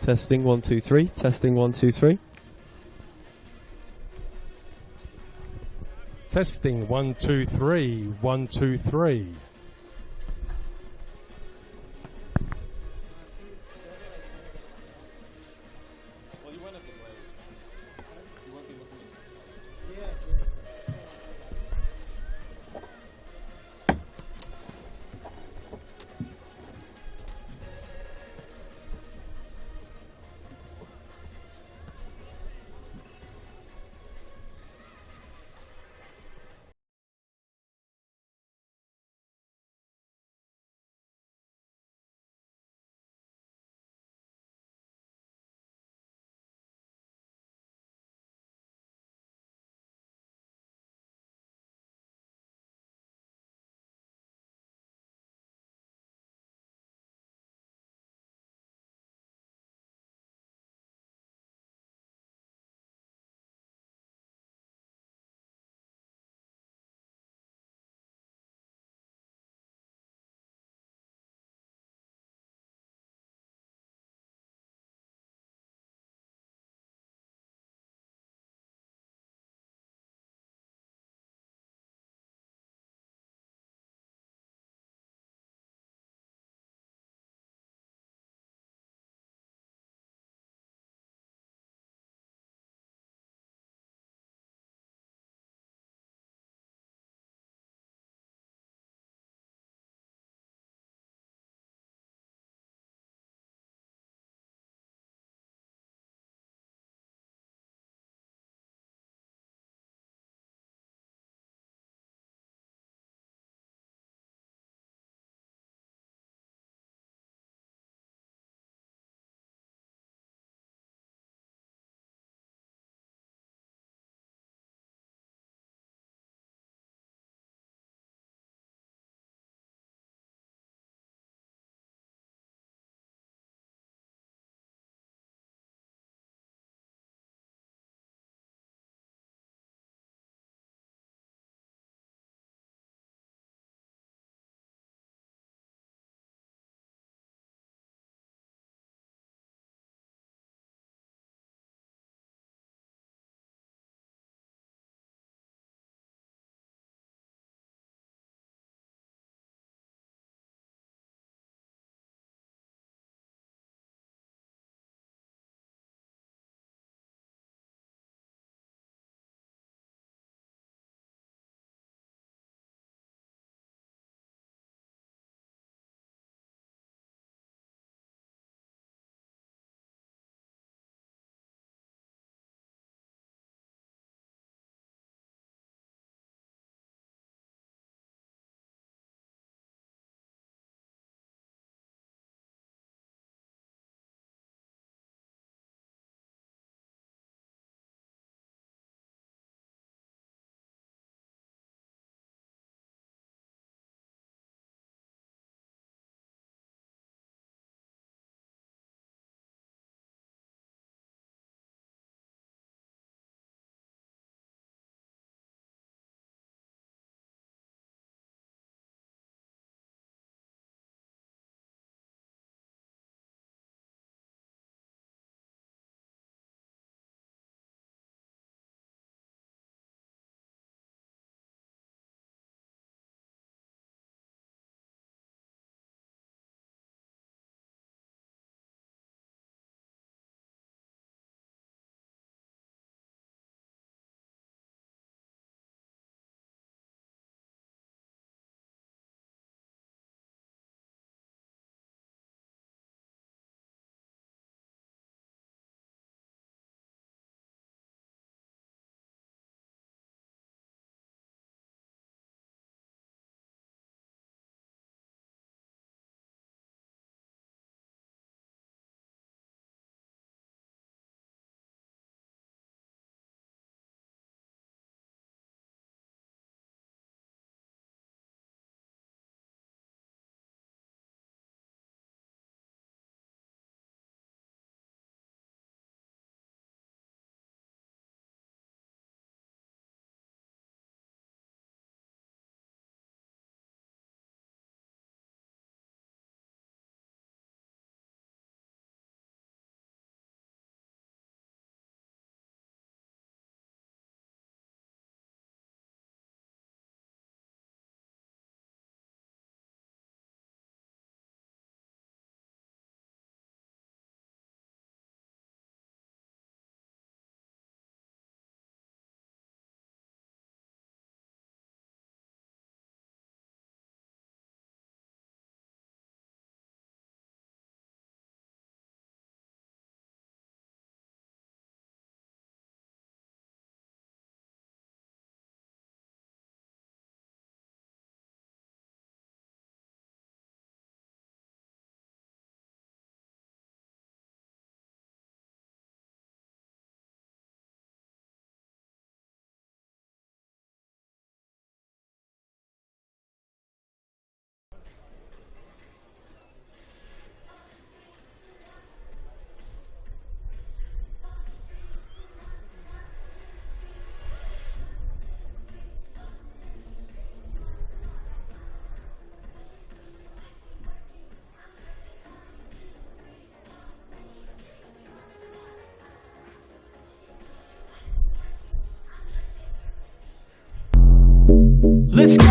Testing 1 2 3. Testing 1 2 3. Testing 1 2 3. 1 2 3. Let's go.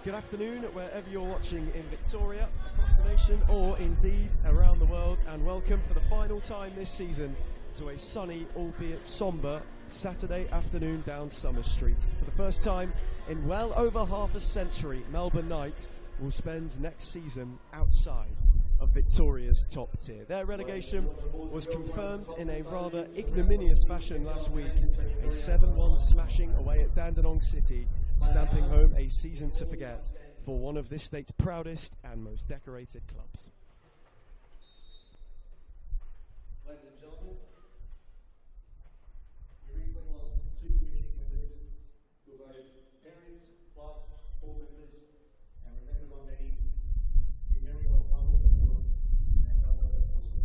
Good afternoon, wherever you're watching in Victoria, across the nation, or indeed around the world, and welcome for the final time this season to a sunny, albeit sombre, Saturday afternoon down Summer Street. For the first time in well over half a century, Melbourne Knights will spend next season outside of Victoria's top tier. Their relegation was confirmed in a rather ignominious fashion last week, a 7-1 smashing away at Dandenong City, stamping home a season to forget for one of this state's proudest and most decorated clubs. Ladies and gentlemen, we recently lost 2 community members who were both parents, club, board members, and remembered by many in memory of one of them and another that was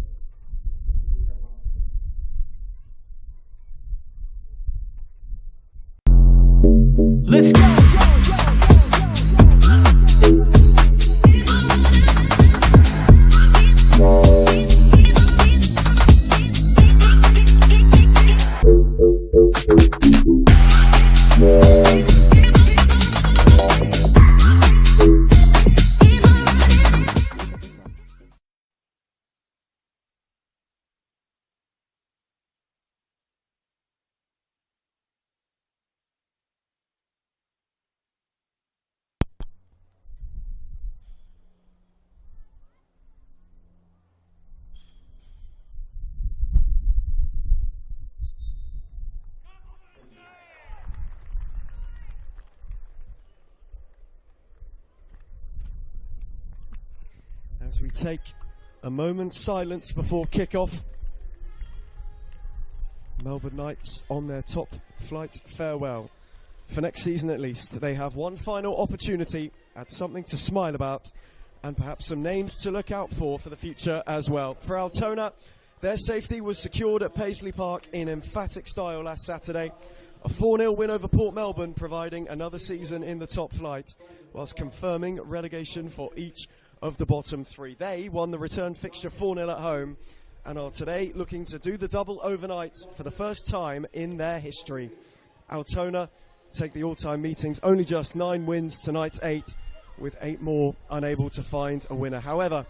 Let's go! As we take a moment's silence before kick-off, Melbourne Knights on their top flight farewell. For next season at least, they have one final opportunity at something to smile about and perhaps some names to look out for the future as well. For Altona, their safety was secured at Paisley Park in emphatic style last Saturday. A 4-0 win over Port Melbourne, providing another season in the top flight, whilst confirming relegation for each of the bottom 3. They won the return fixture 4-0 at home and are today looking to do the double overnight for the first time in their history. Altona take the all-time meetings, only just 9 wins to Knights 8, with 8 more unable to find a winner. However,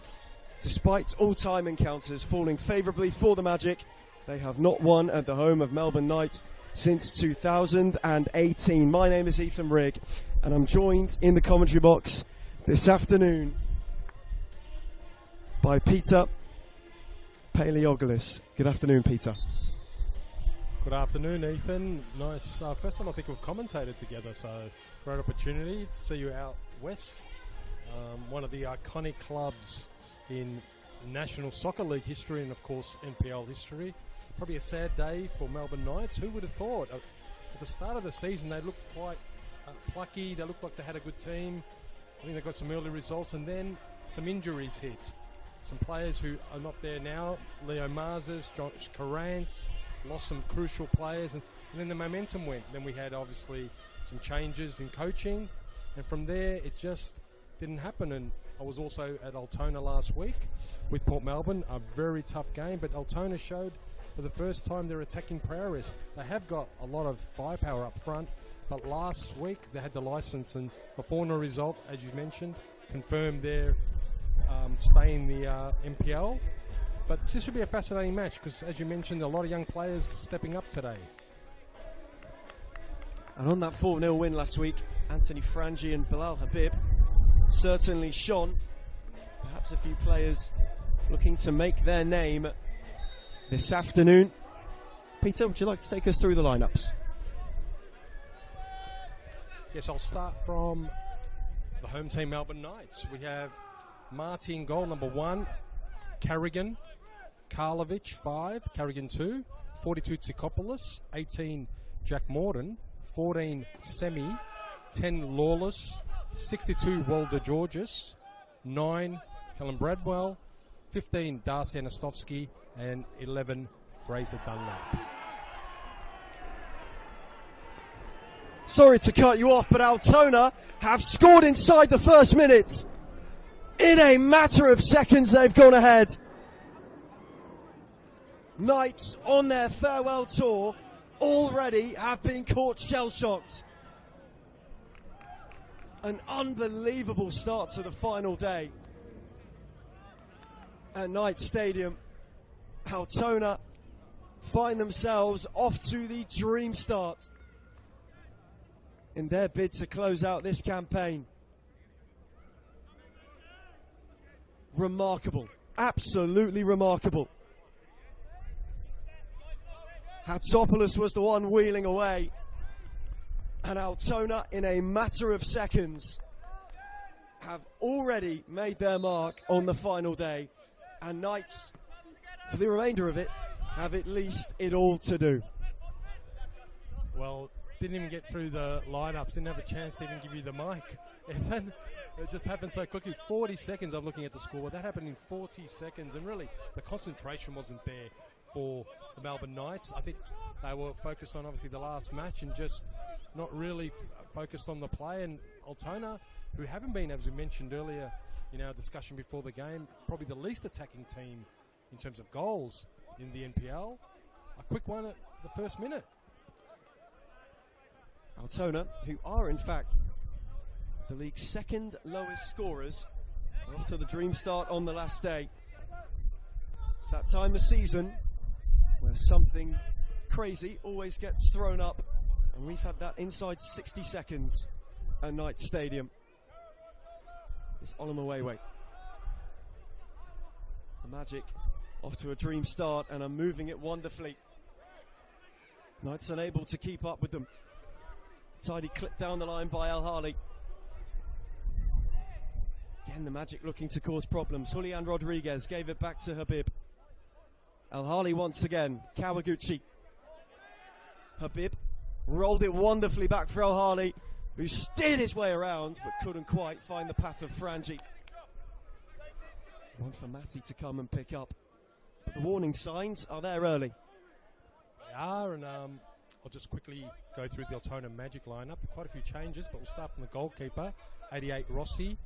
despite all-time encounters falling favourably for the Magic, they have not won at the home of Melbourne Knights since 2018. My name is Ethan Rigg, and I'm joined in the commentary box this afternoon by Peter Paleogolis. Good afternoon, Peter. Good afternoon, Ethan. Nice. First time I think we've commentated together, so great opportunity to see you out west. One of the iconic clubs in National Soccer League history and, of course, NPL history. Probably a sad day for Melbourne Knights. Who would have thought? At the start of the season, they looked quite plucky. They looked like they had a good team. I think they got some early results, and then some injuries hit. some players who are not there now. Leo Marzes, Josh Carrance, lost some crucial players, and then the momentum went. Then we had obviously some changes in coaching, and from there it just didn't happen. And I was also at Altona last week with Port Melbourne, a very tough game, but Altona showed for the first time their attacking prowess. They have got a lot of firepower up front, but last week they had the licence, and the Fauna result, as you mentioned, confirmed their stay in the NPL. But this should be a fascinating match because, as you mentioned, a lot of young players stepping up today. And on that 4-0 win last week, Anthony Frangi and Bilal Habib certainly shone. Perhaps a few players looking to make their name this afternoon. Peter, would you like to take us through the lineups? Yes, I'll start from the home team, Melbourne Knights. We have Marty in goal, number 1, Carrigan, Karlovic 5, Carrigan 2, 42 Tsikopoulos, 18 Jack Morden, 14 Semi, 10 Lawless, 62 Walder Georges, 9 Callum Bradwell, 15 Darcy Anastovsky, and 11 Fraser Dunlap. Sorry to cut you off, but Altona have scored inside the first minute. In a matter of seconds, they've gone ahead. Knights on their farewell tour already have been caught shell-shocked. An unbelievable start to the final day at Knights Stadium. Altona find themselves off to the dream start in their bid to close out this campaign. Remarkable, absolutely remarkable. Hatsopoulos was the one wheeling away, and Altona, in a matter of seconds, have already made their mark on the final day, and Knights, for the remainder of it, have at least it all to do. Well, didn't even get through the lineups, didn't have a chance to even give you the mic. And then it just happened so quickly. 40 seconds, I'm looking at the score. That happened in 40 seconds, and really the concentration wasn't there for the Melbourne Knights. I think they were focused on obviously the last match and just not really focused on the play. And Altona, who haven't been, as we mentioned earlier in our discussion before the game, probably the least attacking team in terms of goals in the NPL. A quick one at the first minute. Altona, who are in fact the league's second lowest scorers, are off to the dream start on the last day. It's that time of season where something crazy always gets thrown up, and we've had that inside 60 seconds at Knights Stadium. It's Olamawewe. The Magic off to a dream start and are moving it wonderfully. Knights unable to keep up with them. Tidy clip down the line by El Harley. Again, the Magic looking to cause problems. Julian Rodriguez gave it back to Habib. El Harley once again. Kawaguchi. Habib rolled it wonderfully back for El Harley, who steered his way around but couldn't quite find the path of Frangi. One for Matty to come and pick up. But the warning signs are there early. They are, and I'll just quickly go through the Altona Magic lineup. Quite a few changes, but we'll start from the goalkeeper. 88 Rossi.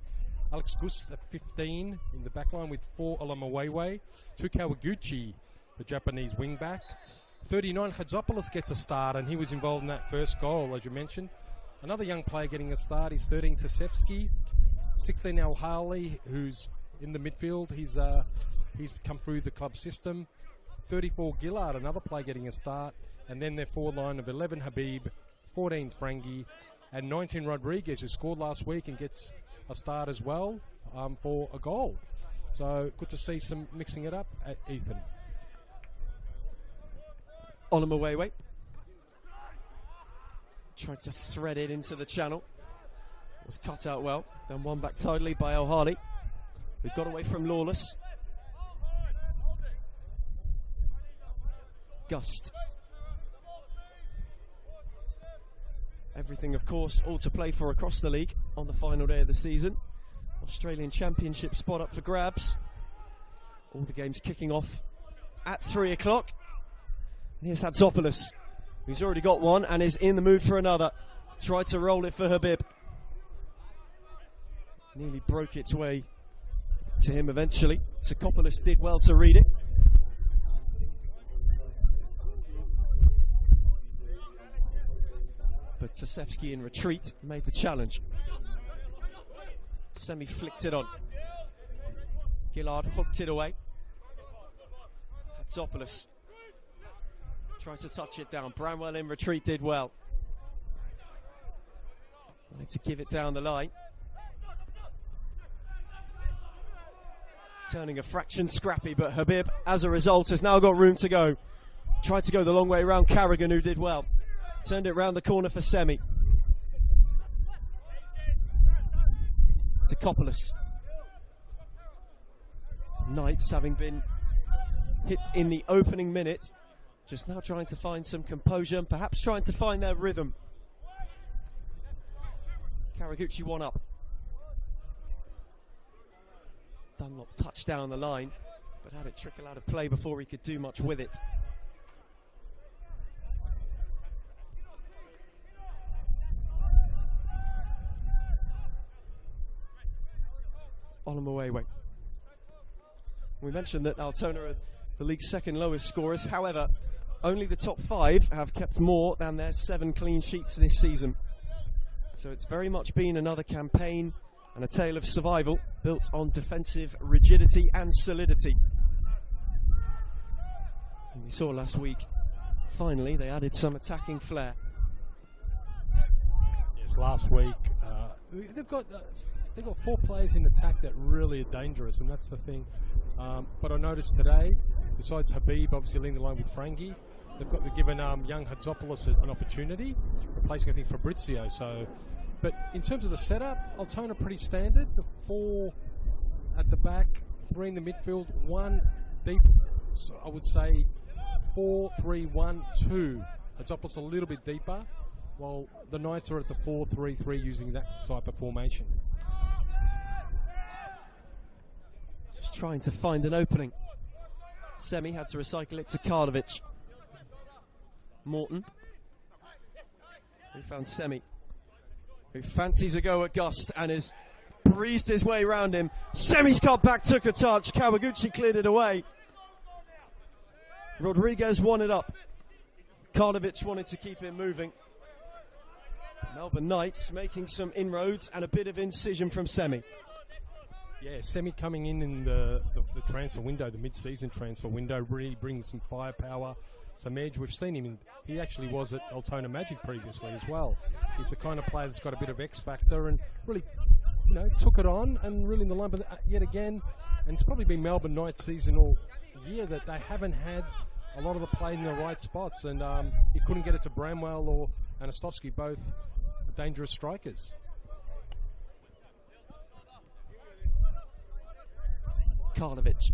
Alex Gust at 15 in the back line with 4 Olamawewe. 2 Kawaguchi, the Japanese wing-back. 39 Hatzopoulos gets a start, and he was involved in that first goal, as you mentioned. Another young player getting a start is 13 Tasevsky. 16 El Harley, who's in the midfield. He's come through the club system. 34 Gillard, another player getting a start. And then their forward line of 11 Habib, 14 Frangi, and 19 Rodriguez, who scored last week and gets a start as well for a goal. So good to see some mixing it up at Ethan. Olamawewe tried to thread it into the channel. It was cut out well. Then won back tidily by El Harley, who got away from Lawless. Gust. Everything, of course, all to play for across the league on the final day of the season. Australian Championship spot up for grabs. All the games kicking off at 3 o'clock. Here's Hatzopoulos, who's already got one and is in the mood for another. Tried to roll it for Habib. Nearly broke its way to him eventually. Sakopoulos did well to read it. But Tasevski in retreat made the challenge. Semi flicked it on. Gillard hooked it away. Hatzopoulos tried to touch it down. Bramwell in retreat did well. Wanted to give it down the line. Turning a fraction scrappy, but Habib, as a result, has now got room to go. Tried to go the long way around Carrigan, who did well. Turned it round the corner for Semi. Sakopoulos. Knights, having been hit in the opening minute, just now trying to find some composure and perhaps trying to find their rhythm. Karaguchi one up. Dunlop touched down the line, but had it trickle out of play before he could do much with it. Olomuwewe. We mentioned that Altona are the league's second lowest scorers. However, only the top 5 have kept more than their 7 clean sheets this season. So it's very much been another campaign and a tale of survival built on defensive rigidity and solidity. And we saw last week, finally, they added some attacking flair. Yes, last week they've got 4 players in attack that really are dangerous, and that's the thing. But I noticed today, besides Habib obviously leading the line with Frangi, they've given young Hatzopoulos an opportunity, replacing I think Fabrizio. So, but in terms of the setup, Altona pretty standard. The 4 at the back, 3 in the midfield, 1 deep. So I would say 4-3-1-2. Hatzopoulos a little bit deeper, while the Knights are at the 4-3-3 using that type of formation. Just trying to find an opening. Semi had to recycle it to Karlovic. Morton, who found Semi, who fancies a go at Gust and has breezed his way round him. Semi's cut back, took a touch. Kawaguchi cleared it away. Rodriguez won it up. Karlovic wanted to keep it moving. Melbourne Knights making some inroads and a bit of incision from Semi. Yeah, Semi coming in the transfer window, the mid-season transfer window, really brings some firepower, some edge. We've seen him, he actually was at Altona Magic previously as well. He's the kind of player that's got a bit of X factor and really, took it on and really in the line. But yet again, and it's probably been Melbourne Knights season all year that they haven't had a lot of the play in the right spots, and he couldn't get it to Bramwell or Anastovsky, both dangerous strikers. Karlovic.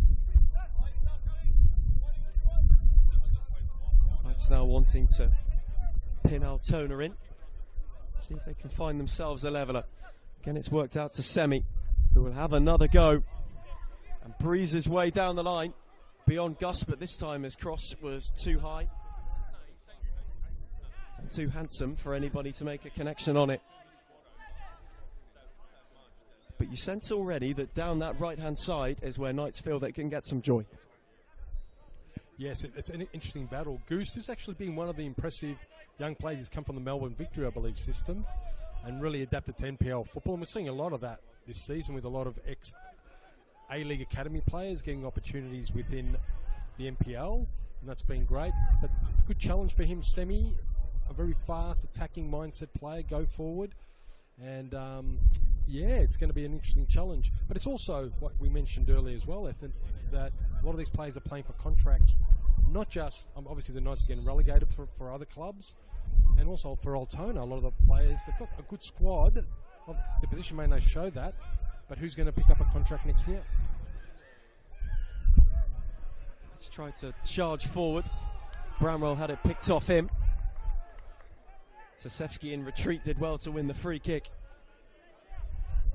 Knights now wanting to pin Altona in. See if they can find themselves a leveller. Again, it's worked out to Semi, who will have another go and breeze his way down the line beyond Gus, but this time his cross was too high and too handsome for anybody to make a connection on it. But you sense already that down that right-hand side is where Knights feel they can get some joy. Yes, it's an interesting battle. Goose has actually been one of the impressive young players. He's come from the Melbourne Victory, I believe, system and really adapted to NPL football. And we're seeing a lot of that this season with a lot of ex-A-League Academy players getting opportunities within the NPL, and that's been great. But good challenge for him, Semi, a very fast attacking mindset player, go forward. And yeah, it's going to be an interesting challenge. But it's also what we mentioned earlier as well, Ethan, that a lot of these players are playing for contracts, not just, obviously the Knights are getting relegated for other clubs, and also for Altona, a lot of the players, they've got a good squad. The position may not show that, but who's going to pick up a contract next year? Let's try to charge forward. Bramwell had it picked off him. Tasevski in retreat did well to win the free kick.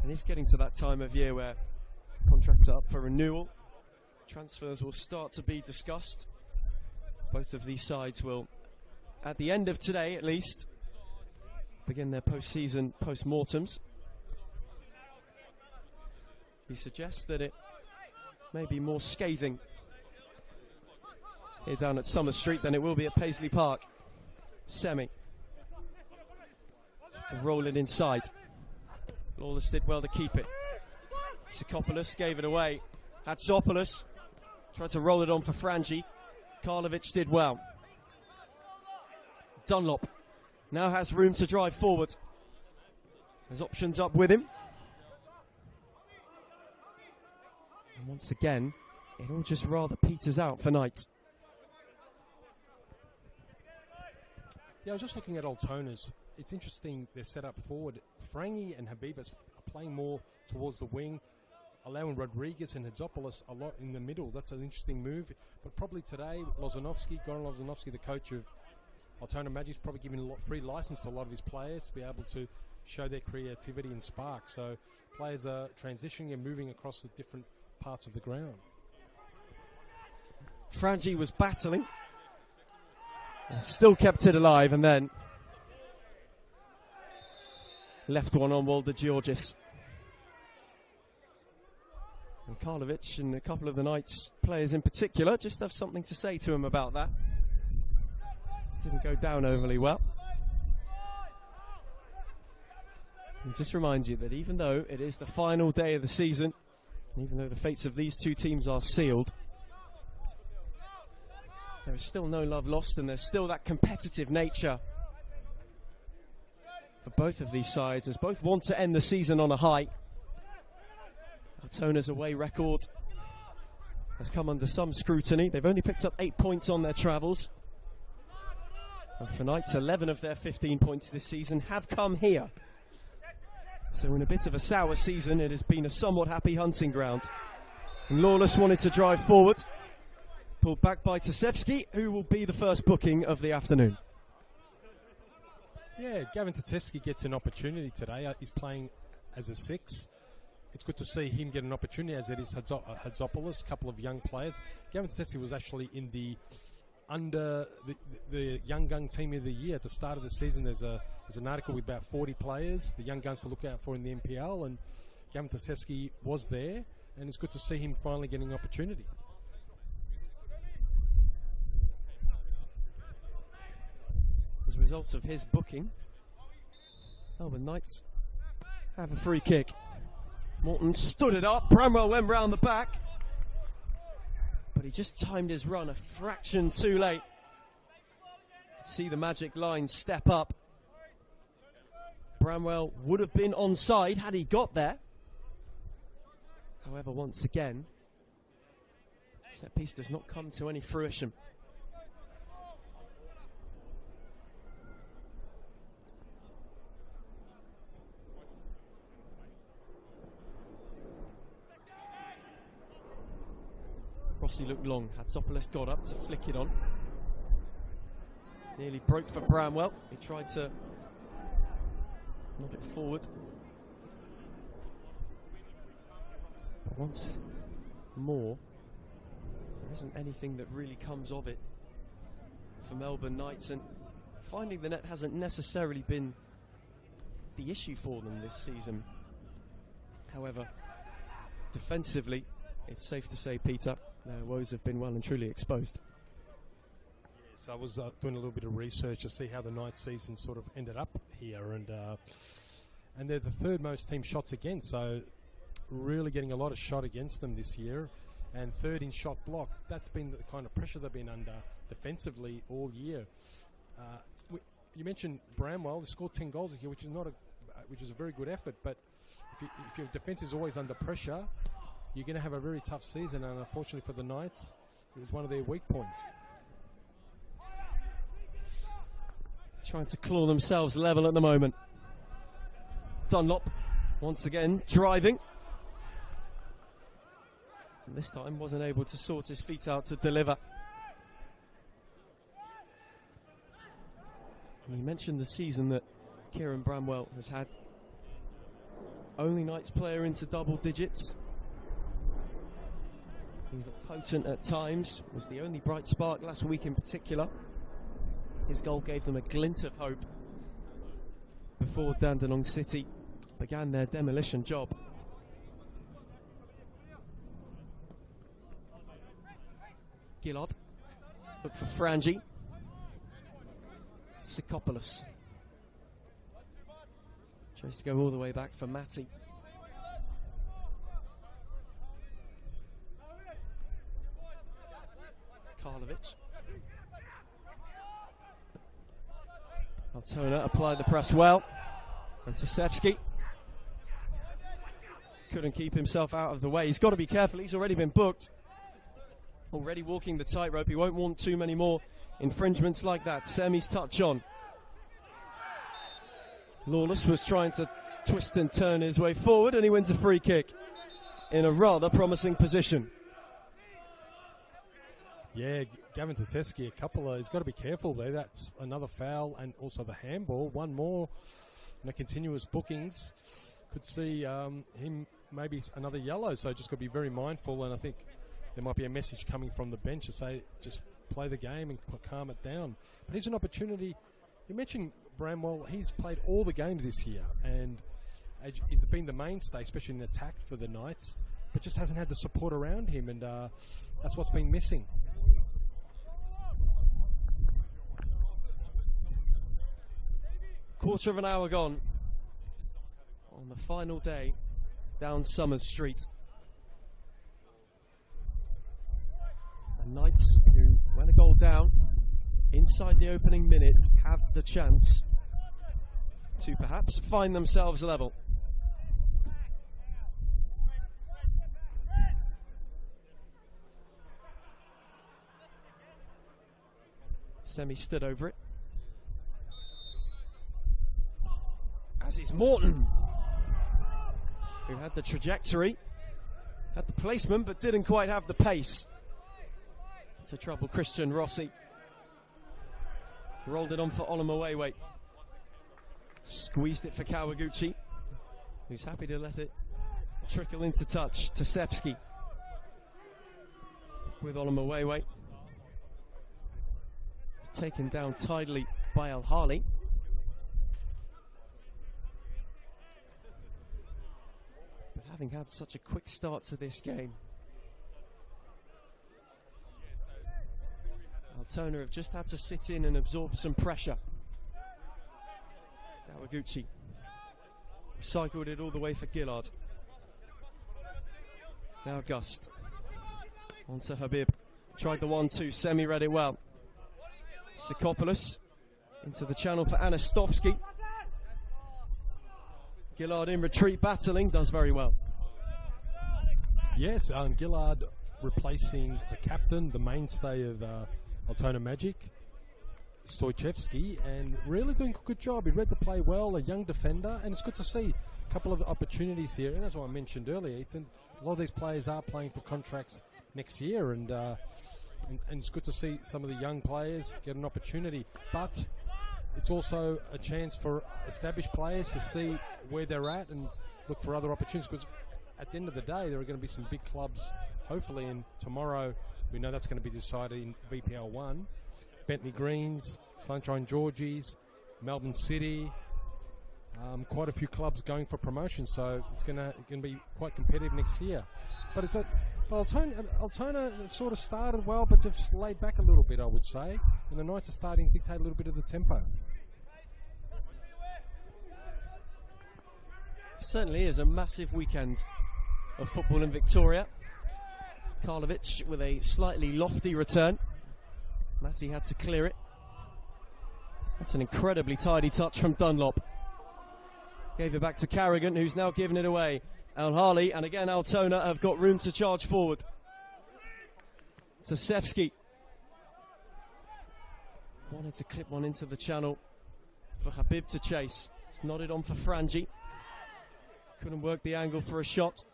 And he's getting to that time of year where contracts are up for renewal. Transfers will start to be discussed. Both of these sides will, at the end of today at least, begin their post-season post-mortems. He suggests that it may be more scathing here down at Summer Street than it will be at Paisley Park. Semi to roll it inside. Lawless did well to keep it. Sikopoulos gave it away. Hatzopoulos tried to roll it on for Frangi. Karlovic did well. Dunlop now has room to drive forward. There's options up with him. And once again, it all just rather peters out for Knight. Yeah, I was just looking at Altona's. It's interesting, they're set up forward. Frangi and Habibas are playing more towards the wing, allowing Rodriguez and Hatzopoulos a lot in the middle. That's an interesting move. But probably today, Goran Lozanovsky, the coach of Altona Magic's probably giving a lot free license to a lot of his players to be able to show their creativity and spark. So players are transitioning and moving across the different parts of the ground. Frangi was battling. Still kept it alive and then left one on Walder Georgis. And Karlovic and a couple of the Knights players in particular just have something to say to him about that. Didn't go down overly well. And just reminds you that even though it is the final day of the season, and even though the fates of these two teams are sealed, there is still no love lost, and there's still that competitive nature for both of these sides, as both want to end the season on a high. Altona's away record has come under some scrutiny. They've only picked up 8 points on their travels. And for Knights, 11 of their 15 points this season have come here. So in a bit of a sour season, it has been a somewhat happy hunting ground. And Lawless wanted to drive forward. Pulled back by Tasevsky, who will be the first booking of the afternoon. Yeah, Gavin Tasevsky gets an opportunity today. He's playing as a 6. It's good to see him get an opportunity, as it is Hatzopoulos, a couple of young players. Gavin Tasevsky was actually in the Young Gun Team of the Year at the start of the season. There's an article with about 40 players, the young guns to look out for in the NPL, and Gavin Tasevsky was there, and it's good to see him finally getting an opportunity. As a result of his booking, Melbourne Knights have a free kick. Morton stood it up, Bramwell went round the back, but he just timed his run a fraction too late. You could see the magic line step up. Bramwell would have been onside had he got there. However, once again, set piece does not come to any fruition. Rossi looked long. Hatzopoulos got up to flick it on. Nearly broke for Bramwell. He tried to knock it forward. But once more, there isn't anything that really comes of it for Melbourne Knights, and finding the net hasn't necessarily been the issue for them this season. However, defensively, it's safe to say, Peter, their woes have been well and truly exposed. Yes, I was doing a little bit of research to see how the Knights season sort of ended up here, and they're the third most team shots against, so really getting a lot of shot against them this year, and third in shot blocks. That's been the kind of pressure they've been under defensively all year. You mentioned Bramwell. They scored 10 goals here, which is a very good effort, but if your defence is always under pressure, you're going to have a very tough season, and unfortunately for the Knights, it was one of their weak points. Trying to claw themselves level at the moment. Dunlop, once again, driving. And this time wasn't able to sort his feet out to deliver. And he mentioned the season that Kieran Bramwell has had. Only Knights player into double digits. He's potent at times, was the only bright spark last week in particular. His goal gave them a glint of hope before Dandenong City began their demolition job. Gillard, look for Frangi. Sikopoulos tries to go all the way back for Matty. Karlovic. Altona applied the press well. And Tasevski couldn't keep himself out of the way. He's got to be careful. He's already been booked. Already walking the tightrope. He won't want too many more infringements like that. Semi's touch on. Lawless was trying to twist and turn his way forward, and he wins a free kick in a rather promising position. Yeah, Gavin Tasevski, he's got to be careful there. That's another foul, and also the handball. One more, continuous bookings. Could see him maybe another yellow, so just got to be very mindful, and I think there might be a message coming from the bench to say just play the game and calm it down. But here's an opportunity. You mentioned Bramwell. He's played all the games this year, and he's been the mainstay, especially in attack for the Knights, but just hasn't had the support around him, and that's what's been missing. Quarter of an hour gone on the final day down Summers Street. The Knights, who, when a goal down, inside the opening minute, have the chance to perhaps find themselves level. Semi stood over it. As is Morton, who had the trajectory, had the placement, but didn't quite have the pace to trouble Christian Rossi. Rolled it on for Olomowewe. Squeezed it for Kawaguchi, who's happy to let it trickle into touch. Tasevski with Olomowewe. Taken down tidily by Al-Hali. But having had such a quick start to this game, Altona have just had to sit in and absorb some pressure. Kawaguchi cycled it all the way for Gillard. Now Gust. On to Habib. Tried the 1-2. Semi read it well. Sikopoulos into the channel for Anastovsky. Gillard in retreat, battling, does very well. Yes, Gillard replacing the captain, the mainstay of Altona Magic, Stojcevski, and really doing a good job. He read the play well, a young defender, and it's good to see a couple of opportunities here. And as I mentioned earlier, Ethan, a lot of these players are playing for contracts next year, and it's good to see some of the young players get an opportunity. But it's also a chance for established players to see where they're at and look for other opportunities, because at the end of the day, there are going to be some big clubs, hopefully, and tomorrow we know that's going to be decided in VPL 1. Bentley Greens, Sunshine Georgies, Melbourne City, quite a few clubs going for promotion, so it's going to be quite competitive next year. But it's Altona sort of started well, but just laid back a little bit, I would say, and the Knights are starting to dictate a little bit of the tempo. Certainly is a massive weekend of football in Victoria. Karlovic with a slightly lofty return. Matty had to clear it. That's an incredibly tidy touch from Dunlop. Gave it back to Carrigan, who's now given it away. Al-Hali, and again Altona have got room to charge forward. Tasevski wanted to clip one into the channel for Habib to chase. It's nodded on for Frangi. Couldn't work the angle for a shot.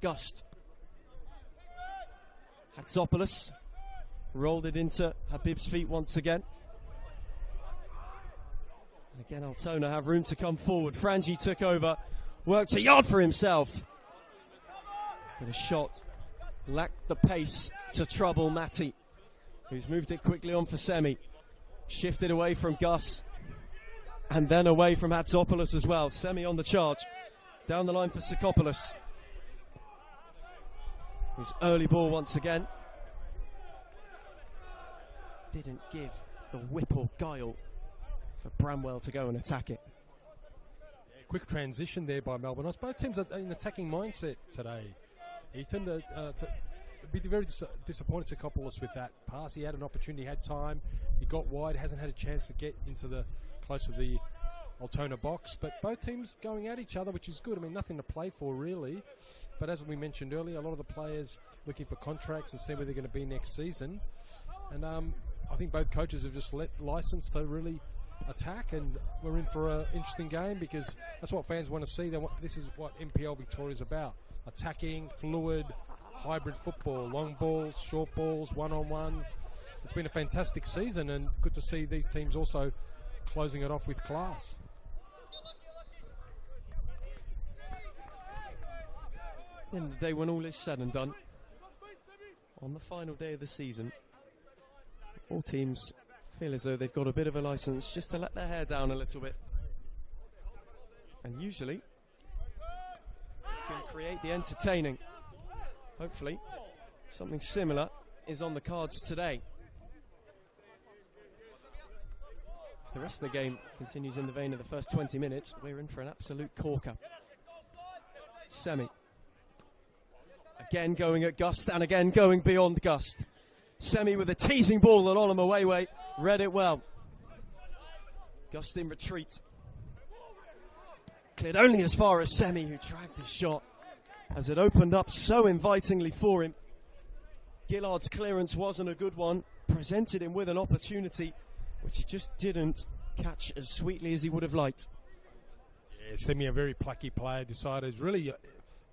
Gust. Hatzopoulos rolled it into Habib's feet once again. And again, Altona have room to come forward. Frangi took over, worked a yard for himself. But a shot lacked the pace to trouble Matty, who's moved it quickly on for Semi. Shifted away from Gus, and then away from Hatzopoulos as well. Semi on the charge. Down the line for Sikopoulos. His early ball once again. Didn't give the whip or guile for Bramwell to go and attack it. Yeah, quick transition there by Melbourne. Both teams are in attacking mindset today. Ethan, be very disappointed Sikopoulos with that pass. He had an opportunity, had time. He got wide, hasn't had a chance to get into the close to the Altona box. But both teams going at each other, which is good. I mean, nothing to play for really. But as we mentioned earlier, a lot of the players looking for contracts and see where they're going to be next season. And I think both coaches have just let license to really attack, and we're in for an interesting game because that's what fans want to see. This is what NPL Victoria is about: attacking, fluid, hybrid football, long balls, short balls, one-on-ones. It's been a fantastic season, and good to see these teams also closing it off with class. At the end of the day, when all is said and done, on the final day of the season, all teams feel as though they've got a bit of a license just to let their hair down a little bit. And usually, can create the entertaining. Hopefully, something similar is on the cards today. If the rest of the game continues in the vein of the first 20 minutes, we're in for an absolute corker. Semi. Again going at Gust, and again going beyond Gust. Semi with a teasing ball, and Olamawewe read it well. Gust in retreat. Cleared only as far as Semi, who dragged his shot as it opened up so invitingly for him. Gillard's clearance wasn't a good one. Presented him with an opportunity which he just didn't catch as sweetly as he would have liked. Yeah, Semi, a very plucky player, decided really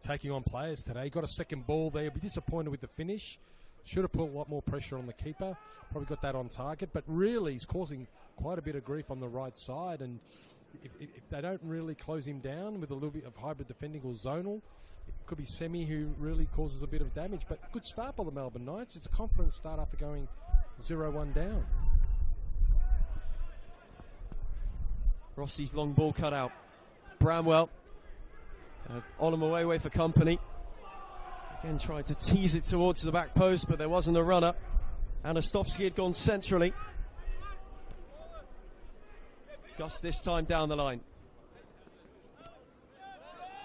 taking on players today. Got a second ball there, but disappointed with the finish. Should have put a lot more pressure on the keeper. Probably got that on target, but really he's causing quite a bit of grief on the right side, and if they don't really close him down with a little bit of hybrid defending or zonal, it could be Semi who really causes a bit of damage. But good start by the Melbourne Knights. It's a confident start after going 0-1 down. Rossi's long ball cut out. Bramwell. Olamawewe for company. Again tried to tease it towards the back post, but there wasn't a runner. Anastovsky had gone centrally. Gus this time down the line.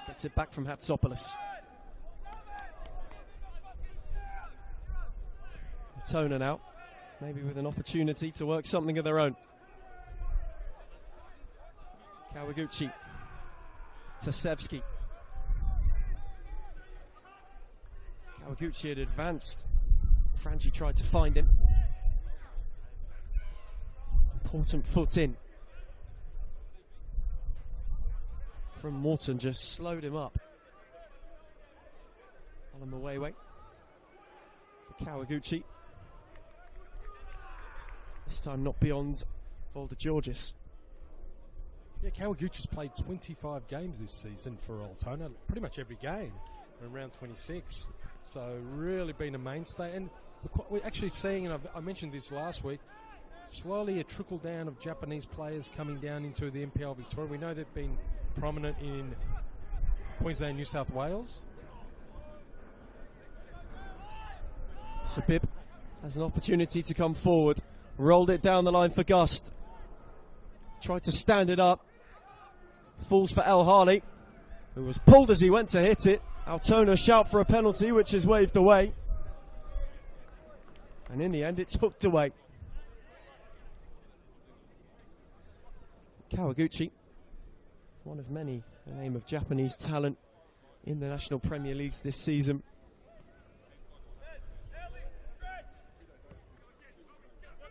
Gets it back from Hatzopoulos. Altona now, maybe with an opportunity to work something of their own. Kawaguchi. Tasevsky. Kawaguchi had advanced. Frangi tried to find him. Important foot in from Morton, just slowed him up. Olamawewe for Kawaguchi. This time not beyond Volder Georgis. Yeah, Kawaguchi's played 25 games this season for Altona, pretty much every game. We're in round 26, so really been a mainstay. And we're actually seeing, and I mentioned this last week, slowly a trickle down of Japanese players coming down into the NPL Victoria. We know they've been prominent in Queensland and New South Wales. Sabib has an opportunity to come forward. Rolled it down the line for Gust. Tried to stand it up. Falls for El Harley, who was pulled as he went to hit it. Altona shout for a penalty, which is waved away. And in the end, it's hooked away. Kawaguchi, one of many, the name of Japanese talent in the National Premier Leagues this season.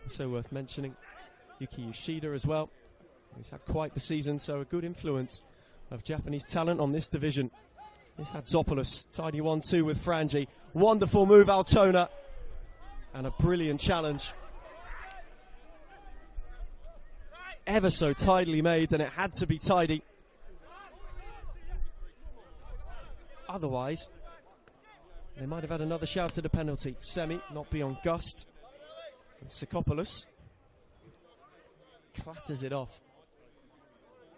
Also worth mentioning, Yuki Yoshida as well. He's had quite the season, so a good influence of Japanese talent on this division. This Hatzopoulos, tidy 1-2 with Frangi. Wonderful move, Altona. And a brilliant challenge. Ever so tidily made, and it had to be tidy. Otherwise, They might have had another shout at a penalty. Semi, not beyond Gust. And Sikopoulos clatters it off.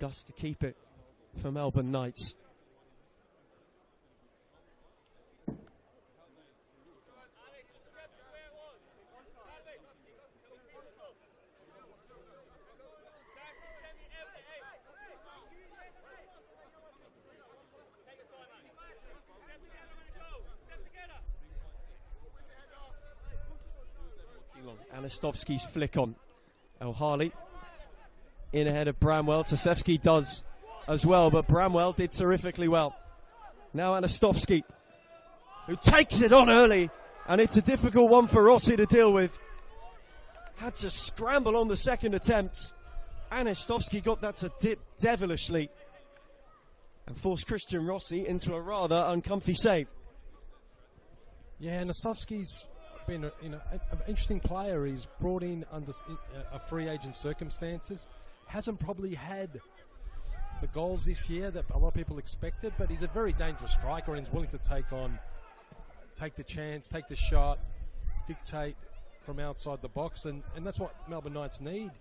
Gust to keep it for Melbourne Knights. Anastovsky's flick on. El Harley in ahead of Bramwell. Tasevsky does as well, but Bramwell did terrifically well. Now Anastovsky, who takes it on early, and it's a difficult one for Rossi to deal with. Had to scramble on the second attempt. Anastovsky got that to dip devilishly and forced Christian Rossi into a rather uncomfy save. Yeah, Anastovsky's been an interesting player. He's brought in under a free agent circumstances. Hasn't probably had the goals this year that a lot of people expected, but he's a very dangerous striker and he's willing to take the chance, take the shot, dictate from outside the box, and that's what Melbourne Knights need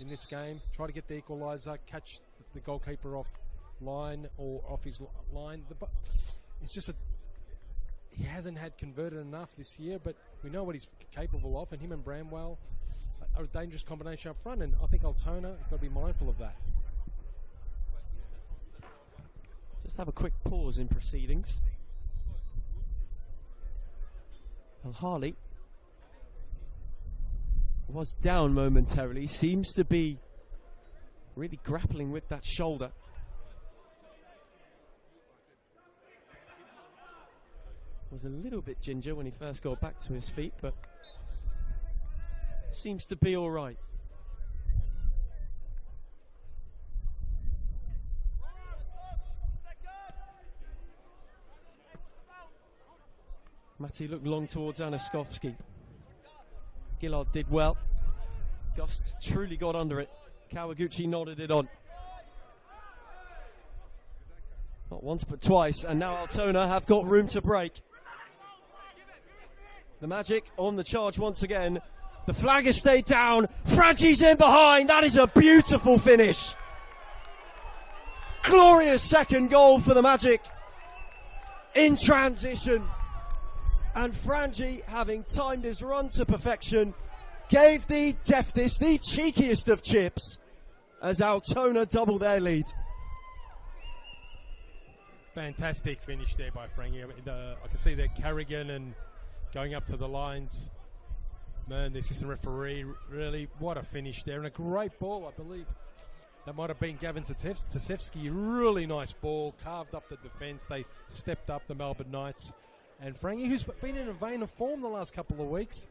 in this game. Try to get the equaliser, catch the goalkeeper off line or off his line. It's just he hasn't had converted enough this year, but we know what he's capable of, and him and Bramwell are a dangerous combination up front, and I think Altona got to be mindful of that. Just have a quick pause in proceedings. Well, Harley was down momentarily, seems to be really grappling with that shoulder. Was a little bit ginger when he first got back to his feet, but seems to be all right. Matty looked long towards Anastovsky. Gillard did well. Gust truly got under it. Kawaguchi nodded it on. Not once but twice, and now Altona have got room to break. The Magic on the charge once again. The flag has stayed down. Francie's in behind. That is a beautiful finish. Glorious second goal for the Magic in transition. And Frangie, having timed his run to perfection, gave the deftest, the cheekiest of chips as Altona double their lead. Fantastic finish there by Frangie. I can see that Carrigan and going up to the lines. Man, the assistant referee, really, what a finish there. And a great ball, I believe. That might have been Gavin Tasevsky. Really nice ball, carved up the defence. They stepped up, the Melbourne Knights. And Frangie, who's been in a vein of form the last couple of weeks,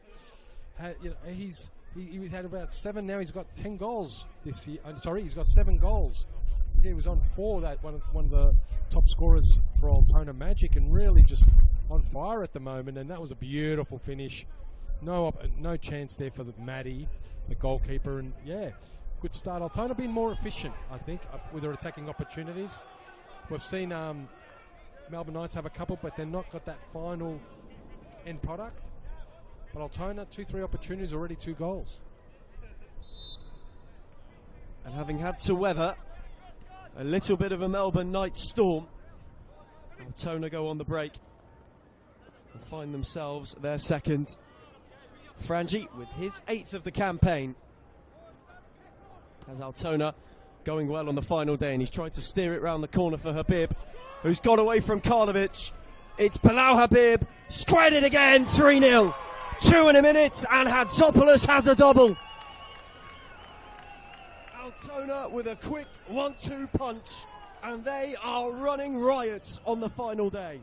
he's had about 7 now. He's got 10 goals this year. He's got 7 goals. He was on 4, that one of the top scorers for Altona Magic, and really just on fire at the moment. And that was a beautiful finish. No chance there for Matty, the goalkeeper. And yeah, good start. Altona been more efficient, I think, with their attacking opportunities. We've seen Melbourne Knights have a couple, but they've not got that final end product. But Altona, 2-3 opportunities, already 2 goals. And having had to weather a little bit of a Melbourne Knights storm, Altona go on the break and find themselves their second. Frangie with his 8th of the campaign. As Altona going well on the final day, and he's tried to steer it round the corner for Habib, who's got away from Karlovic. It's Palau Habib, squared it again, 3-0. 2 in a minute, and Hatzopoulos has a double. Altona with a quick 1-2 punch, and they are running riot on the final day.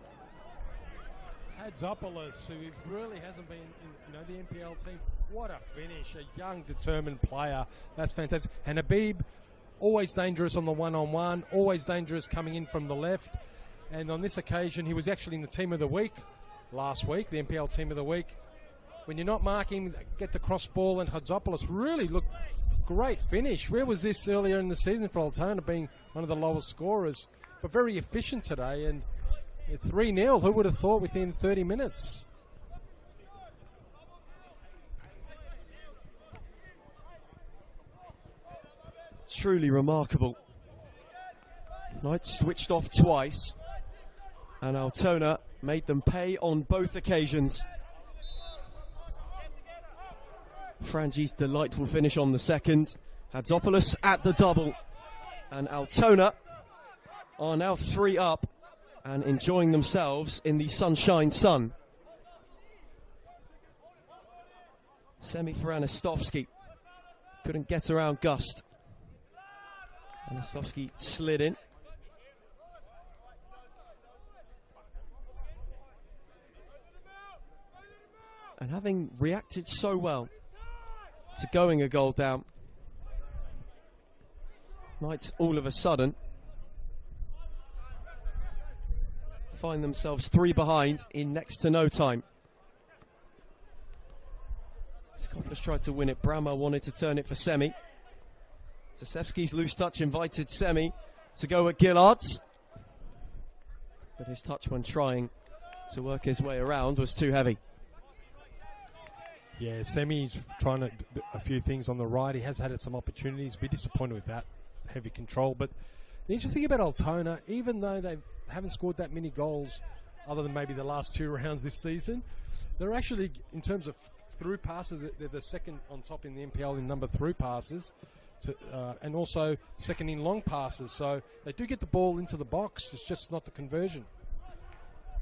Hatzopoulos, who really hasn't been in the NPL team, what a finish, a young, determined player. That's fantastic. And Habib, always dangerous on the one-on-one, always dangerous coming in from the left. And on this occasion, he was actually in the team of the week last week, the NPL team of the week. When you're not marking, get the cross ball, and Hatzopoulos really looked great finish. Where was this earlier in the season for Altona, being one of the lowest scorers? But very efficient today, and 3-0, who would have thought within 30 minutes? Truly remarkable. Knights switched off twice, and Altona made them pay on both occasions. Frangi's delightful finish on the second. Hadzopoulos at the double, and Altona are now 3 up and enjoying themselves in the sunshine sun. Semi for Anastovsky. Couldn't get around Gust. Anastovsky slid in. And having reacted so well to going a goal down, Knights all of a sudden find themselves 3 behind in next to no time. Skopoulos tried to win it. Brammer wanted to turn it for Semi. Zasevsky's loose touch invited Semi to go at Gillard's, but his touch when trying to work his way around was too heavy. Yeah, Semi's trying to do a few things on the right. He has had some opportunities. Be disappointed with that heavy control. But the interesting thing about Altona, even though they haven't scored that many goals, other than maybe the last 2 rounds this season, they're actually, in terms of through passes, they're the second on top in the NPL in number through passes, and also second in long passes. So they do get the ball into the box. It's just not the conversion.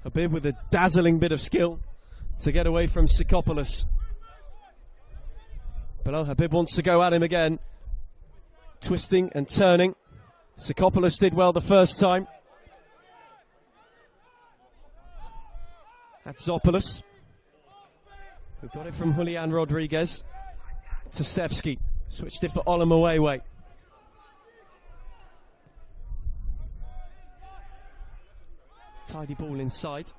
Habib with a dazzling bit of skill to get away from Sikopoulos. But Habib wants to go at him again. Twisting and turning. Sikopoulos did well the first time. Hadzopoulos, who got it from Julian Rodriguez. Tasevsky switched it for Olomuwewe. Tidy ball inside.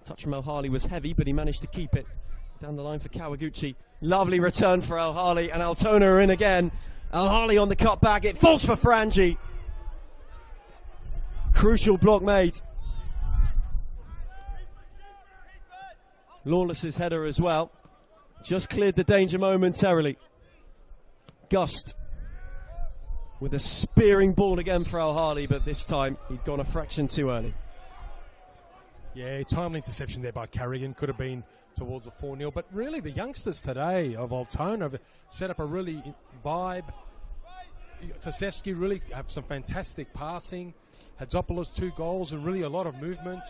Touch from El Hali was heavy, but he managed to keep it. Down the line for Kawaguchi. Lovely return for El Hali, and Altona are in again. El Hali on the cut back. It falls for Frangi. Crucial block made. Lawless's header as well. Just cleared the danger momentarily. Gust with a spearing ball again for El Hali, but this time he'd gone a fraction too early. Yeah, timely interception there by Carrigan. Could have been towards a 4-0. But really, the youngsters today of Altona have set up a really vibe. Tasevsky really have some fantastic passing. Hadzopoulos 2 goals and really a lot of movement.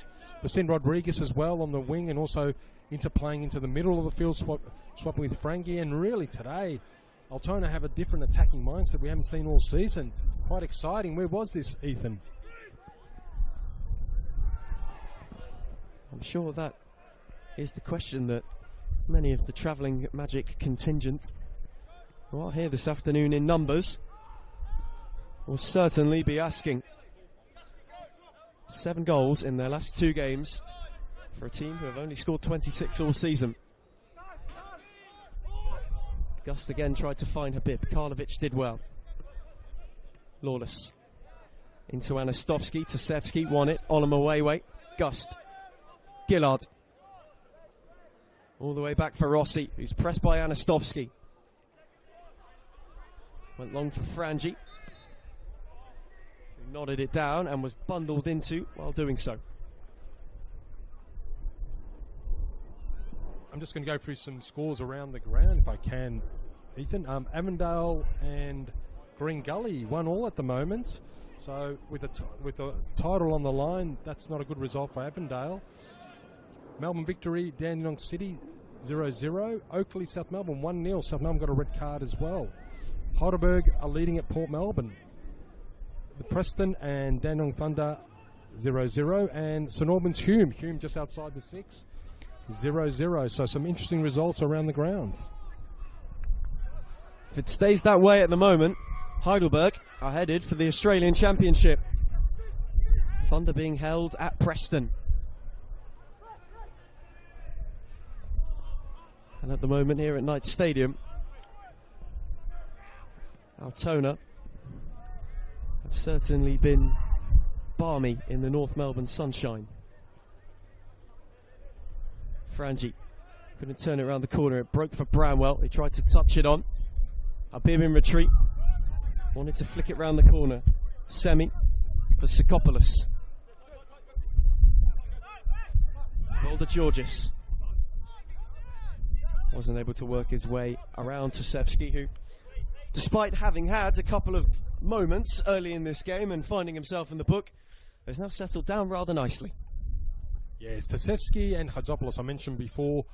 We've seen Rodriguez as well on the wing and also interplaying into the middle of the field, swapping with Frangi. And really today, Altona have a different attacking mindset we haven't seen all season. Quite exciting. Where was this, Ethan? I'm sure that is the question that many of the travelling Magic contingent who are here this afternoon in numbers will certainly be asking. 7 goals in their last 2 games for a team who have only scored 26 all season. Gust again tried to find Habib. Karlovic did well. Lawless into Anastovsky. Tasevsky won it. Olomuwewe. Gust. Gillard. All the way back for Rossi, who's pressed by Anastovsky. Went long for Frangi, who nodded it down and was bundled into while doing so. I'm just going to go through some scores around the ground if I can, Ethan. Avondale and Green Gully 1-1 at the moment. So with the title on the line, that's not a good result for Avondale. Melbourne victory, Dandenong City 0-0. Oakley, South Melbourne 1-0. South Melbourne got a red card as well. Heidelberg are leading at Port Melbourne. The Preston and Dandenong Thunder 0-0. And St Albans Hume just outside the 6, 0-0. So some interesting results around the grounds. If it stays that way at the moment, Heidelberg are headed for the Australian Championship. Thunder being held at Preston. And at the moment here at Knights Stadium, Altona have certainly been balmy in the North Melbourne sunshine. Frangi couldn't turn it around the corner. It broke for Bramwell. He tried to touch it on. Habib in retreat. Wanted to flick it round the corner. Semi for Sikopoulos. Walder Georgis wasn't able to work his way around Tosevsky, who, despite having had a couple of moments early in this game and finding himself in the book, has now settled down rather nicely. Yes, Tosevsky and Hatzopoulos, I mentioned before,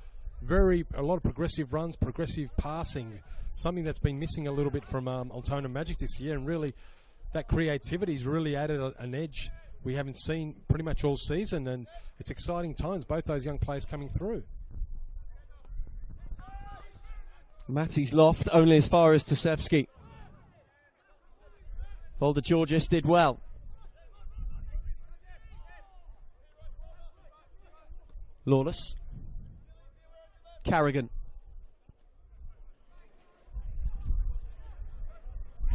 a lot of progressive runs, progressive passing, something that's been missing a little bit from Altona Magic this year, and really that creativity's really added an edge we haven't seen pretty much all season, and it's exciting times, both those young players coming through. Matty's loft only as far as Tosevsky. Walder Georgis did well. Lawless. Carrigan.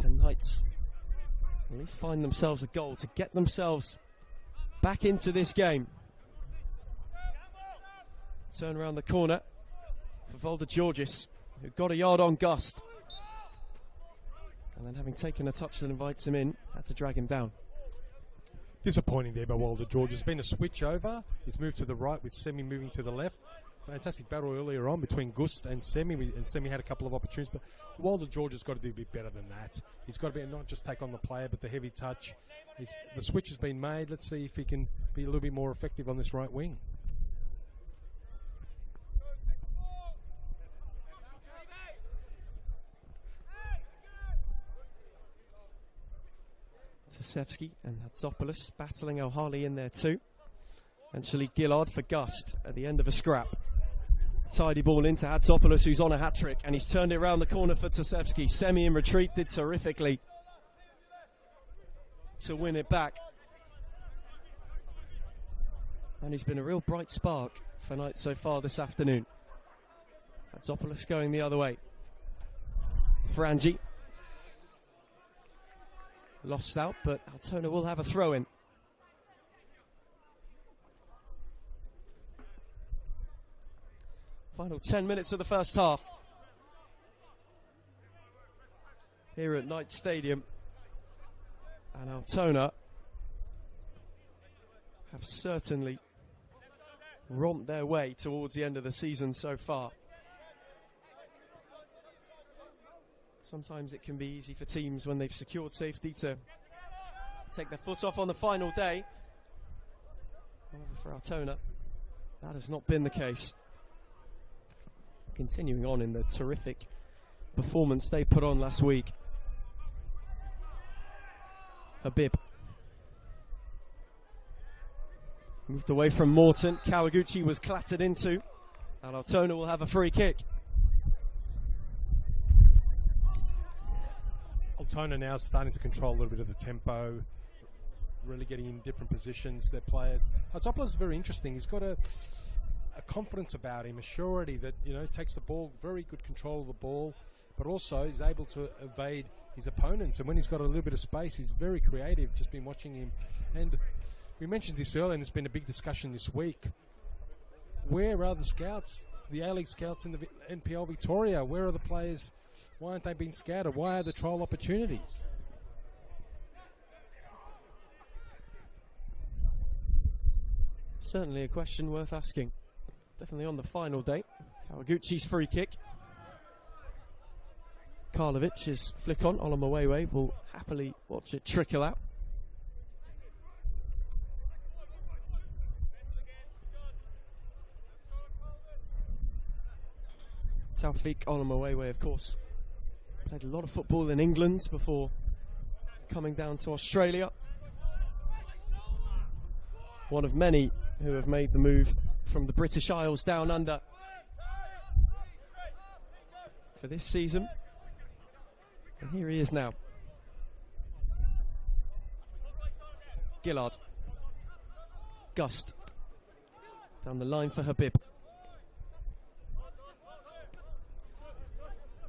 The Knights at least find themselves a goal to get themselves back into this game. Turn around the corner for Walder Georgis, who got a yard on Gust. And then, having taken a touch that invites him in, had to drag him down. Disappointing there by Walder Georgis. It's been a switch over. He's moved to the right with Semi moving to the left. Fantastic battle earlier on between Gust and Semi, and Semi had a couple of opportunities, but Walder Georgis has got to do a bit better than that. He's got to be not just take on the player, but the heavy touch. The switch has been made. Let's see if he can be a little bit more effective on this right wing. Tosevsky and Hatzopoulos battling O'Harley in there too. Eventually Gillard for Gust at the end of a scrap. Tidy ball into Hatzopoulos, who's on a hat-trick, and he's turned it around the corner for Tosevsky. Semi in retreat did terrifically to win it back. And he's been a real bright spark for Knights so far this afternoon. Hatzopoulos going the other way. Frangi. Lost out, but Altona will have a throw-in. Final 10 minutes of the first half here at Knights Stadium, and Altona have certainly romped their way towards the end of the season so far. Sometimes it can be easy for teams when they've secured safety to take their foot off on the final day. However, for Altona, that has not been the case. Continuing on in the terrific performance they put on last week. Habib. Moved away from Morton. Kawaguchi was clattered into, and Altona will have a free kick. Altona now starting to control a little bit of the tempo, really getting in different positions, their players. Hatzopoulos is very interesting. He's got a confidence about him, a surety that, takes the ball, very good control of the ball, but also is able to evade his opponents. And when he's got a little bit of space, he's very creative. Just been watching him. And we mentioned this earlier, and there's been a big discussion this week. Where are the scouts, the A-League scouts in the NPL Victoria? Where are the players? Why aren't they being scouted? Why are the trial opportunities? Certainly a question worth asking. Definitely on the final day. Kawaguchi's free kick. Karlovic's flick on. Olomawewe will happily watch it trickle out. Taufik Olomawewe, of course, played a lot of football in England before coming down to Australia. One of many who have made the move from the British Isles down under for this season. And here he is now. Gillard. Gust. Down the line for Habib.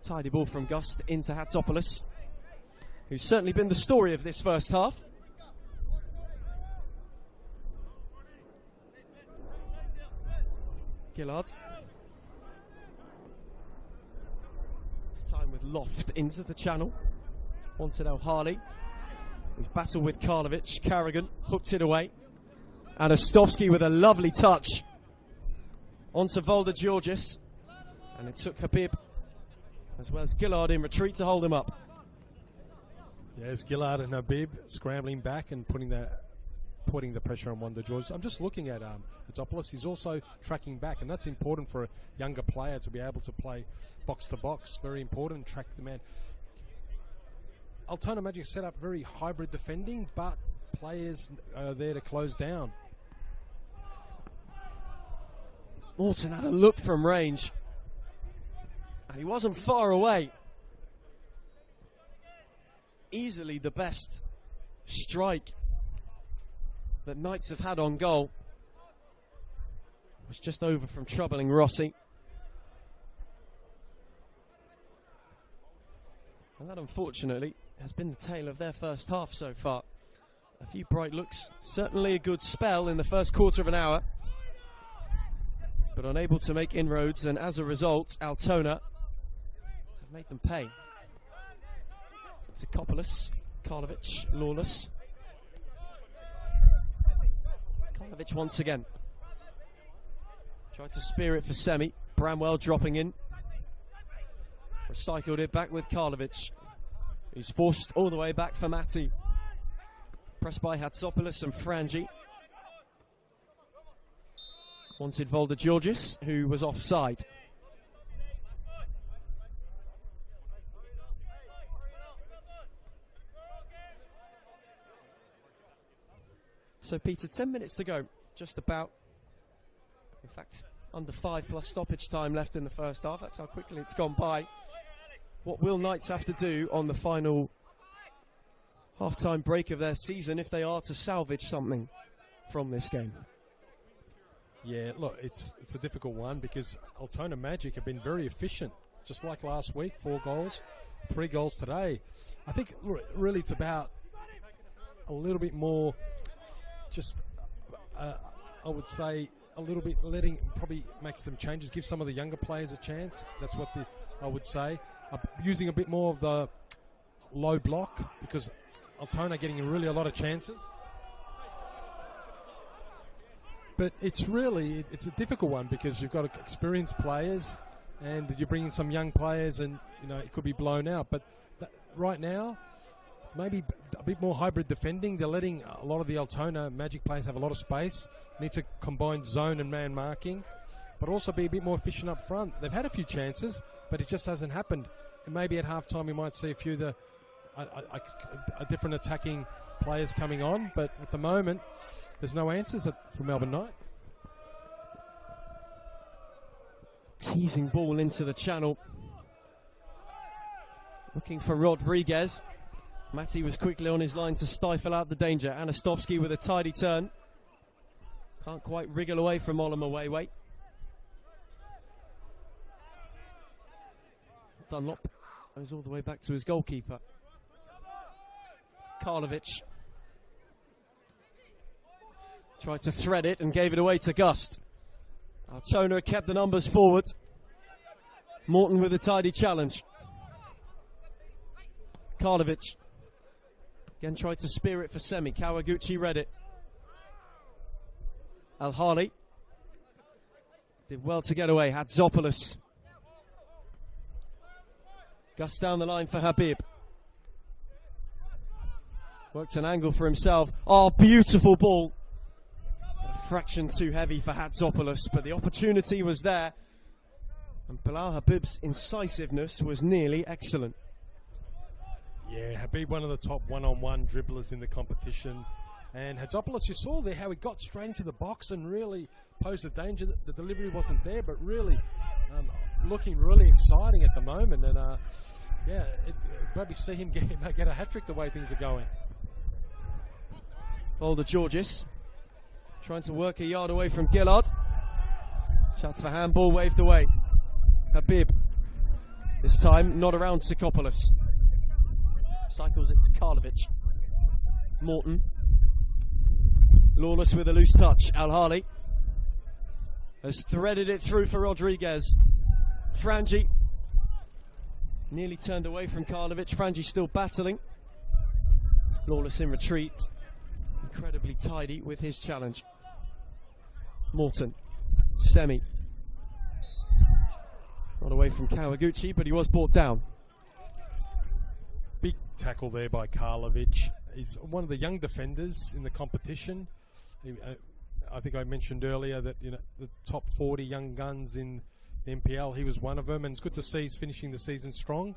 Tidy ball from Gust into Hatzopoulos, who's certainly been the story of this first half. Gillard. This time with Loft into the channel. Wanted Al-Hali. He's battled with Karlovic. Carrigan hooked it away. And Ostovsky with a lovely touch. Onto Volder Georgis. And it took Habib as well as Gillard in retreat to hold him up. Yes, Gillard and Habib scrambling back and putting the pressure on Wonder George. I'm just looking at Hatzopoulos. He's also tracking back, and that's important for a younger player to be able to play box to box. Very important, track the man. Altona Magic set up very hybrid defending, but players are there to close down. Morton had a look from range, and he wasn't far away. Easily the best strike that Knights have had on goal. Was just over from troubling Rossi. And that, unfortunately, has been the tale of their first half so far. A few bright looks, certainly a good spell in the first quarter of an hour, but unable to make inroads, and as a result, Altona have made them pay. Tsakopoulos, Karlovic, Lawless. Karlovic once again. Tried to spear it for Semi. Bramwell dropping in. Recycled it back with Karlovic. He's forced all the way back for Matti. Pressed by Hatzopoulos and Frangi. Wanted Volder Georgis, who was offside. So, Peter, 10 minutes to go, just about. In fact, under 5 plus stoppage time left in the first half. That's how quickly it's gone by. What will Knights have to do on the final half-time break of their season if they are to salvage something from this game? Yeah, look, it's a difficult one because Altona Magic have been very efficient, just like last week. 4 goals, 3 goals today. I think really it's about a little bit more. Just, I would say, a little bit probably make some changes, give some of the younger players a chance. That's what I would say. Using a bit more of the low block because Altona getting really a lot of chances. But it's a difficult one because you've got experienced players and you're bringing some young players and, it could be blown out. But right now, maybe a bit more hybrid defending. They're letting a lot of the Altona Magic players have a lot of space. Need to combine zone and man marking, but also be a bit more efficient up front. They've had a few chances, but it just hasn't happened. And maybe at halftime we might see a few of the different attacking players coming on, but at the moment there's no answers for Melbourne Knights. Teasing ball into the channel. Looking for Rodriguez. Matti was quickly on his line to stifle out the danger. Anastovsky with a tidy turn. Can't quite wriggle away from Oliver Wayway. Dunlop goes all the way back to his goalkeeper. Karlovic tried to thread it and gave it away to Gust. Altona kept the numbers forward. Morton with a tidy challenge. Karlovic again tried to spear it for Semi. Kawaguchi read it. Al-Hali did well to get away. Hatzopoulos. Gus down the line for Habib. Worked an angle for himself. Oh, beautiful ball. A fraction too heavy for Hatzopoulos, but the opportunity was there. And Bilal Habib's incisiveness was nearly excellent. Yeah, Habib, one of the top one-on-one dribblers in the competition. And Hatzopoulos, you saw there how he got straight into the box and really posed a danger. The delivery wasn't there, but really looking really exciting at the moment. And maybe see him get a hat-trick the way things are going. Volder Georgis trying to work a yard away from Gillard. Shouts for handball, waved away. Habib, this time not around Tsakopoulos. Cycles it to Karlovic. Morton. Lawless with a loose touch. Al-Hali. has threaded it through for Rodriguez. Frangi nearly turned away from Karlovic. Frangi still battling. Lawless in retreat. Incredibly tidy with his challenge. Morton. Semi. Not away from Kawaguchi, but he was brought down. Big tackle there by Karlovic. He's one of the young defenders in the competition. I think I mentioned earlier that the top 40 young guns in the NPL, he was one of them, and it's good to see he's finishing the season strong.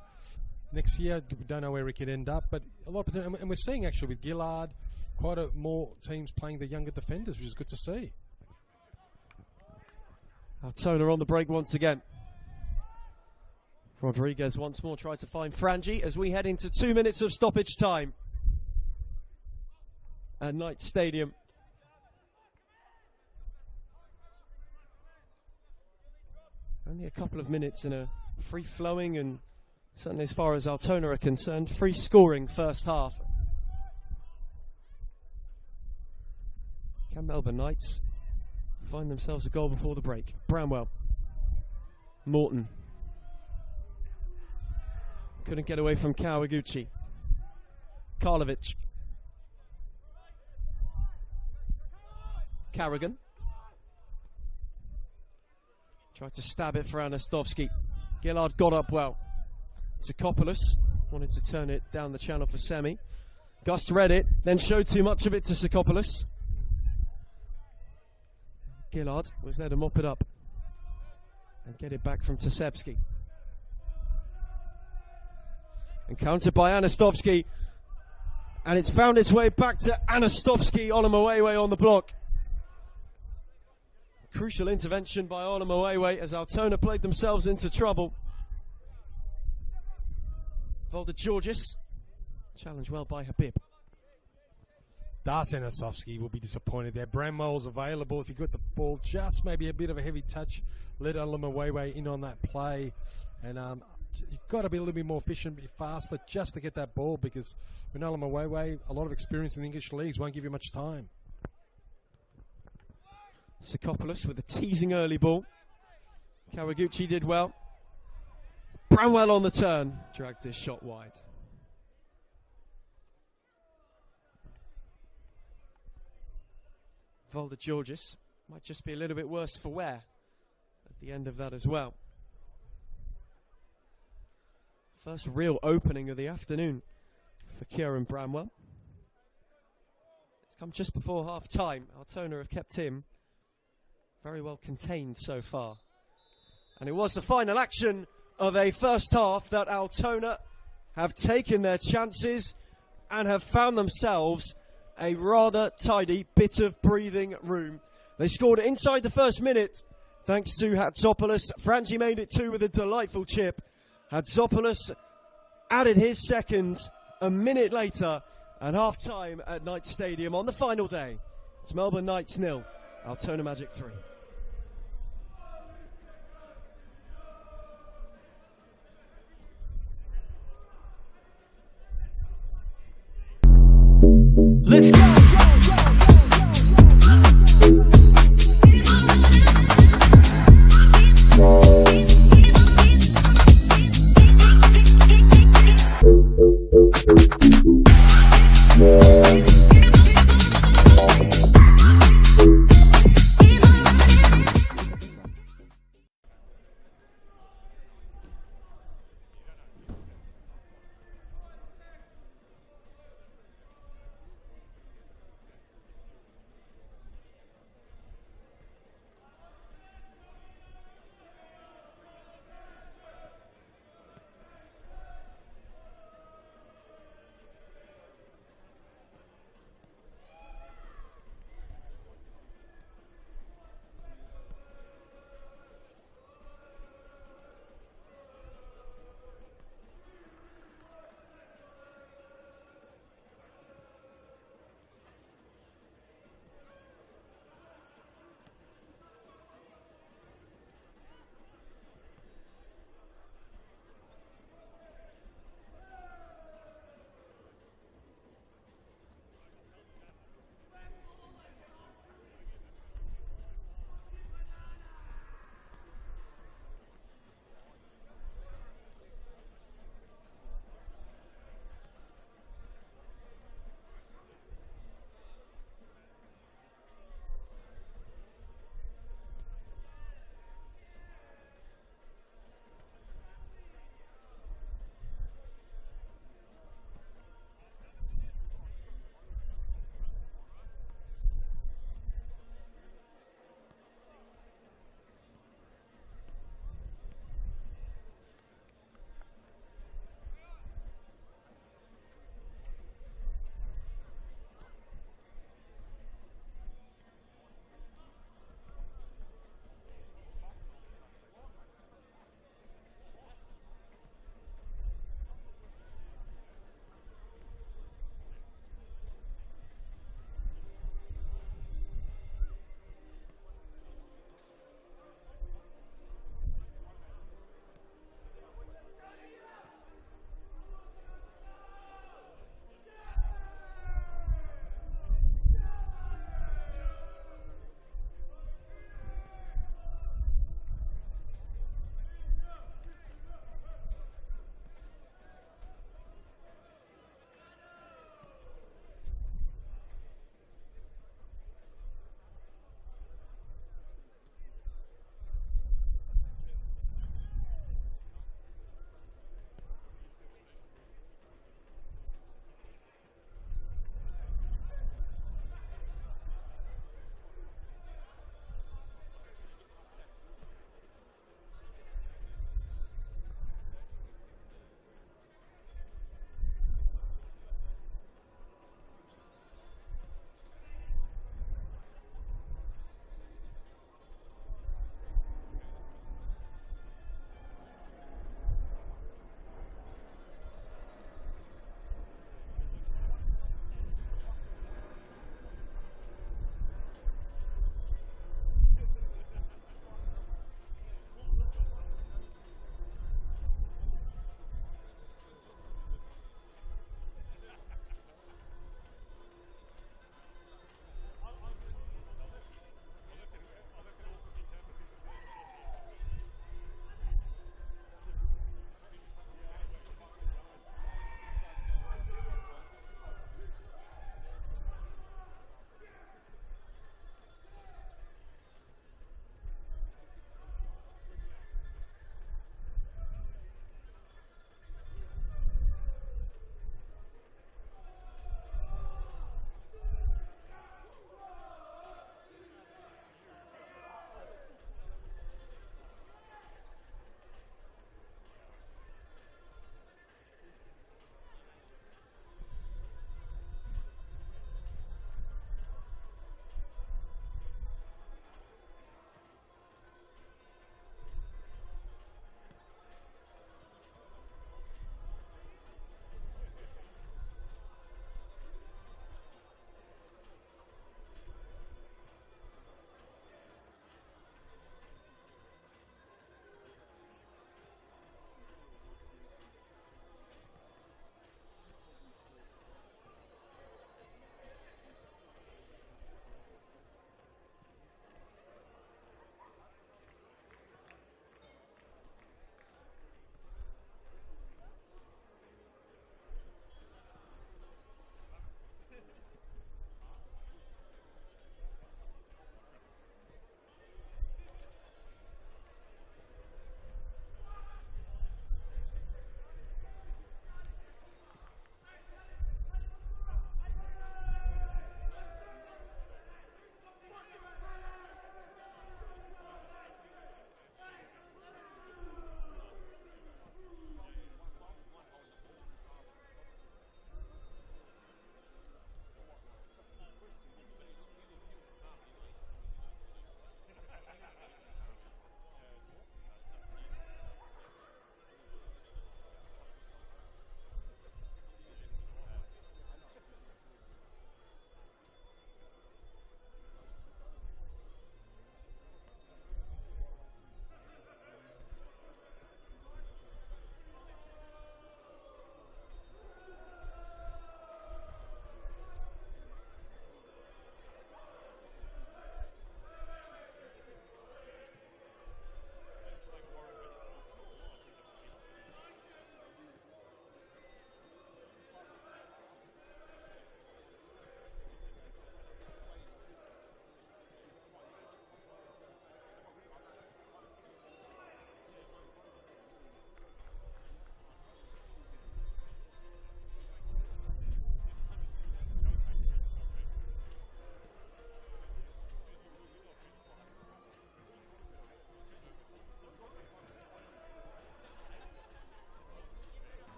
Next year, we don't know where he could end up, but a lot of potential, and we're seeing actually with Gillard quite more teams playing the younger defenders, which is good to see. Altona on the break once again. Rodriguez once more tried to find Frangi as we head into 2 minutes of stoppage time at Knight Stadium. Only a couple of minutes in a free-flowing and, certainly as far as Altona are concerned, free-scoring first half. Can Melbourne Knights find themselves a goal before the break? Bramwell. Morton. Couldn't get away from Kawaguchi. Karlovic. Carrigan. Tried to stab it for Anastovsky. Gillard got up well. Sikopoulos wanted to turn it down the channel for Semi. Gus read it, then showed too much of it to Sikopoulos. Gillard was there to mop it up and get it back from Tasevsky. And countered by Anastovsky. And it's found its way back to Anastovsky. Olomowewe on the block. Crucial intervention by Olomowewe as Altona played themselves into trouble. Volder Georgis. Challenged well by Habib. Darcy Anastovsky will be disappointed there. Bramwell's available. If you got the ball, just maybe a bit of a heavy touch, let Olomowewe in on that play. And you've got to be a little bit more efficient, be faster just to get that ball, because with Olomowewe, a lot of experience in the English leagues, won't give you much time. Sikopoulos with a teasing early ball. Kawaguchi did well. Bramwell on the turn. Dragged his shot wide. Volder Georgis might just be a little bit worse for wear at the end of that as well. First real opening of the afternoon for Kieran Bramwell. It's come just before half time. Altona have kept him very well contained so far. And it was the final action of a first half that Altona have taken their chances and have found themselves a rather tidy bit of breathing room. They scored inside the first minute thanks to Hatzopoulos. Frangi made it 2 with a delightful chip. Hatzopoulos added his second a minute later at half time at Knight Stadium on the final day. It's Melbourne Knights 0, Altona Magic 3. Let's go!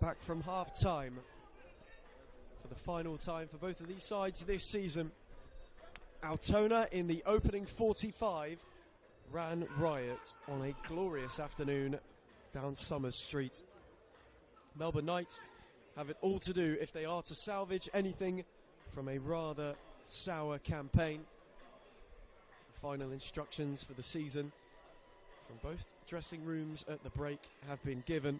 back from half-time for the final time for both of these sides this season. Altona in the opening 45 ran riot on a glorious afternoon down Summers Street. Melbourne Knights have it all to do if they are to salvage anything from a rather sour campaign. Final instructions for the season from both dressing rooms at the break have been given.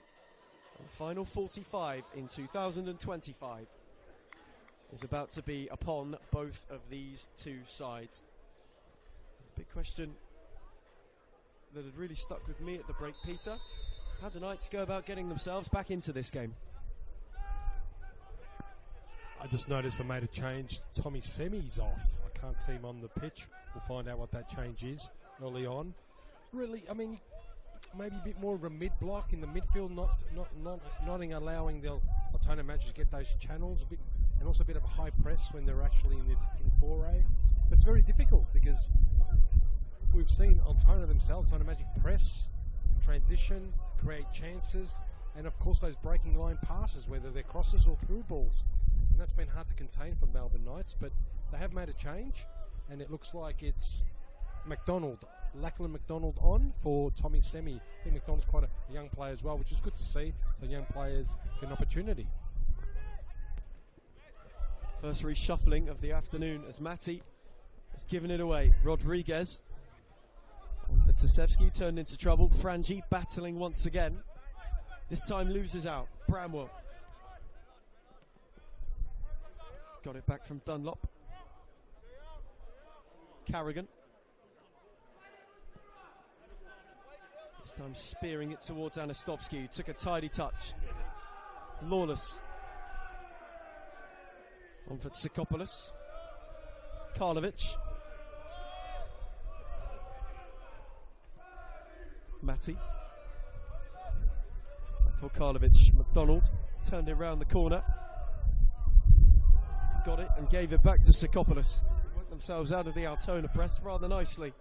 And the final 45 in 2025 is about to be upon both of these two sides. Big question that had really stuck with me at the break, Peter. How do Knights go about getting themselves back into this game? I just noticed they made a change. Tommy Semi's off. I can't see him on the pitch. We'll find out what that change is early on. Really, I mean, maybe a bit more of a mid-block in the midfield, not allowing the Altona matches to get those channels a bit, and also a bit of a high press when they're actually in foray. But it's very difficult because we've seen Altona themselves, Altona Magic press, transition, create chances, and of course those breaking line passes, whether they're crosses or through balls. And that's been hard to contain for Melbourne Knights, but they have made a change, and it looks like it's Lachlan McDonald on for Tommy Semi. I think McDonald's quite a young player as well, which is good to see, so young players get an opportunity. First reshuffling of the afternoon as Matty has given it away. Rodriguez on for Tasevsky, turned into trouble. Frangi battling once again. This time loses out. Bramwell got it back from Dunlop. Carrigan. This time spearing it towards Anastovsky, who took a tidy touch. Lawless. On for Tsikopoulos. Karlovic. Matty. For Karlovic. McDonald turned it around the corner. Got it and gave it back to Tsikopoulos. Worked themselves out of the Altona press rather nicely.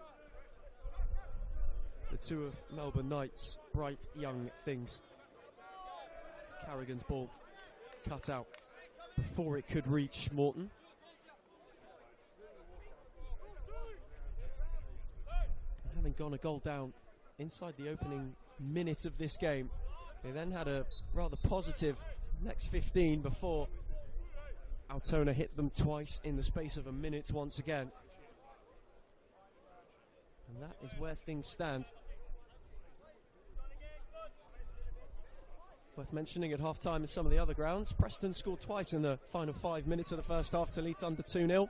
The two of Melbourne Knights, bright young things. Carrigan's ball cut out before it could reach Morton. And having gone a goal down inside the opening minute of this game, they then had a rather positive next 15 before Altona hit them twice in the space of a minute once again. And that is where things stand. Worth mentioning at half-time in some of the other grounds, Preston scored twice in the final 5 minutes of the first half to lead under 2-0.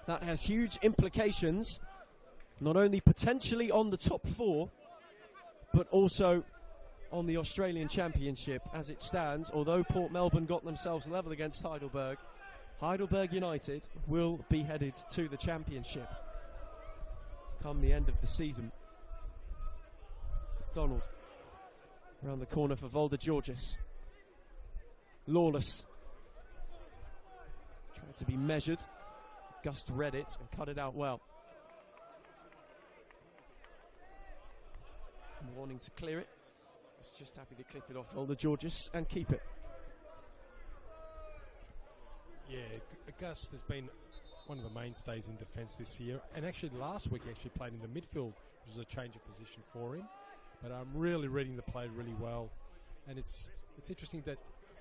That has huge implications, not only potentially on the top four, but also on the Australian Championship as it stands. Although Port Melbourne got themselves level against Heidelberg, Heidelberg United will be headed to the Championship come the end of the season. Donald around the corner for Volder Georges. Lawless tried to be measured. Gust read it and cut it out well. And wanting to clear it. Was just happy to clip it off Volder Georges and keep it. Yeah, Gust has been one of the mainstays in defence this year, and actually last week he actually played in the midfield, which was a change of position for him. But I'm really reading the play really well, and it's interesting that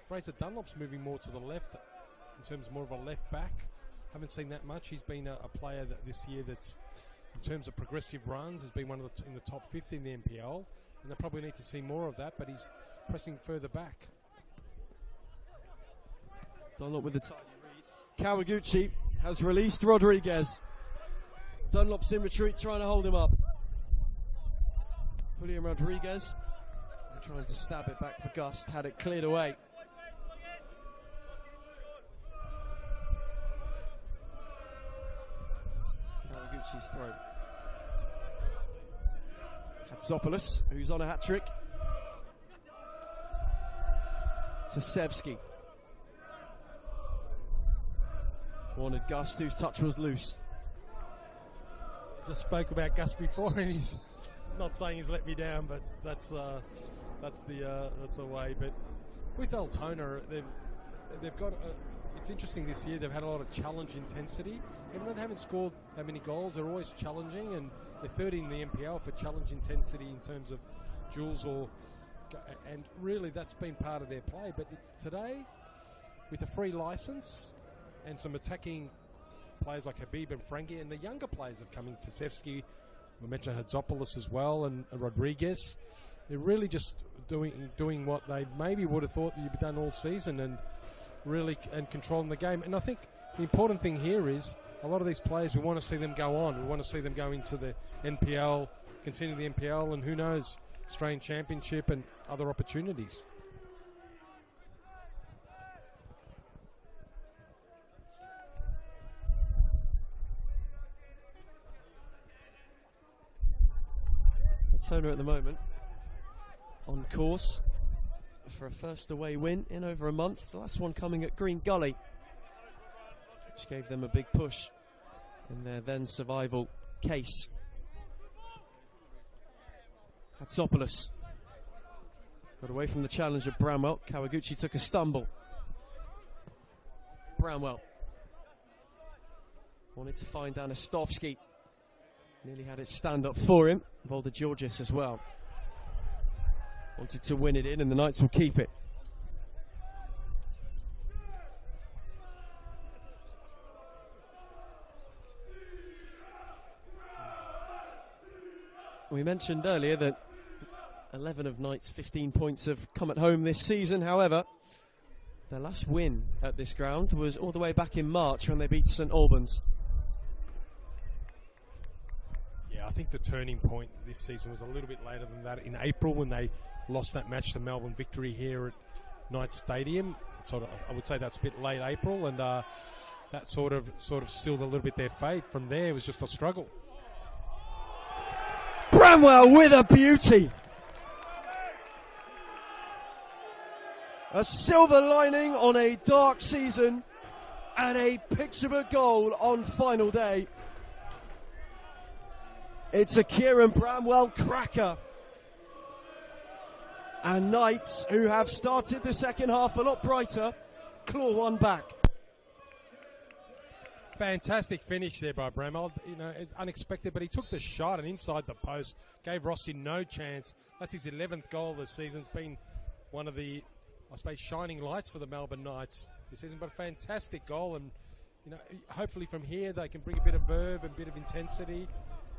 Fraser Dunlop's moving more to the left in terms of more of a left back. Haven't seen that much. He's been a player that this year that's, in terms of progressive runs, has been one of in the top 50 in the NPL, and they probably need to see more of that. But he's pressing further back. Dunlop with the tidy read. Kawaguchi has released Rodriguez. Dunlop's in retreat, trying to hold him up. Julian Rodriguez trying to stab it back for Gust, had it cleared away. Kawaguchi's throw. Hatzopoulos, who's on a hat-trick. Tasevsky. Wanted Gust, whose touch was loose. Just spoke about Gust before, and he's not saying he's let me down, but that's the way. But with Altona, they've got. It's interesting this year. They've had a lot of challenge intensity. Even though they haven't scored that many goals, they're always challenging, and they're third in the NPL for challenge intensity in terms of duels and really that's been part of their play. But today, with a free license and some attacking players like Habib and Frankie, and the younger players have come in, Tasevsky, we mentioned Hatzopoulos as well, and Rodriguez. They're really just doing what they maybe would have thought you'd done all season, and really controlling the game. And I think the important thing here is a lot of these players, we want to see them go on. We want to see them go into the NPL, continue the NPL, and who knows, Australian Championship and other opportunities. Altona at the moment on course for a first away win in over a month. The last one coming at Green Gully, which gave them a big push in their then survival case. Hatzopoulos got away from the challenge of Bramwell. Kawaguchi took a stumble. Bramwell wanted to find Anastovsky. Nearly had it stand up for him. Boulder Georgis as well. Wanted to win it in, and the Knights will keep it. We mentioned earlier that 11 of Knights' 15 points have come at home this season. However, their last win at this ground was all the way back in March when they beat St Albans. Yeah, I think the turning point this season was a little bit later than that, in April, when they lost that match to Melbourne Victory here at Knights Stadium. Sort of, I would say that's a bit late April, and that sort of sealed a little bit their fate. From there, it was just a struggle. Bramwell with a beauty. A silver lining on a dark season, and a picture-book goal on final day. It's a Kieran Bramwell cracker. And Knights, who have started the second half a lot brighter, claw one back. Fantastic finish there by Bramwell. You know, it's unexpected, but he took the shot and inside the post, gave Rossi no chance. That's his 11th goal this season. It's been one of the, I suppose, shining lights for the Melbourne Knights this season. But a fantastic goal, and you know, hopefully from here they can bring a bit of verve and a bit of intensity,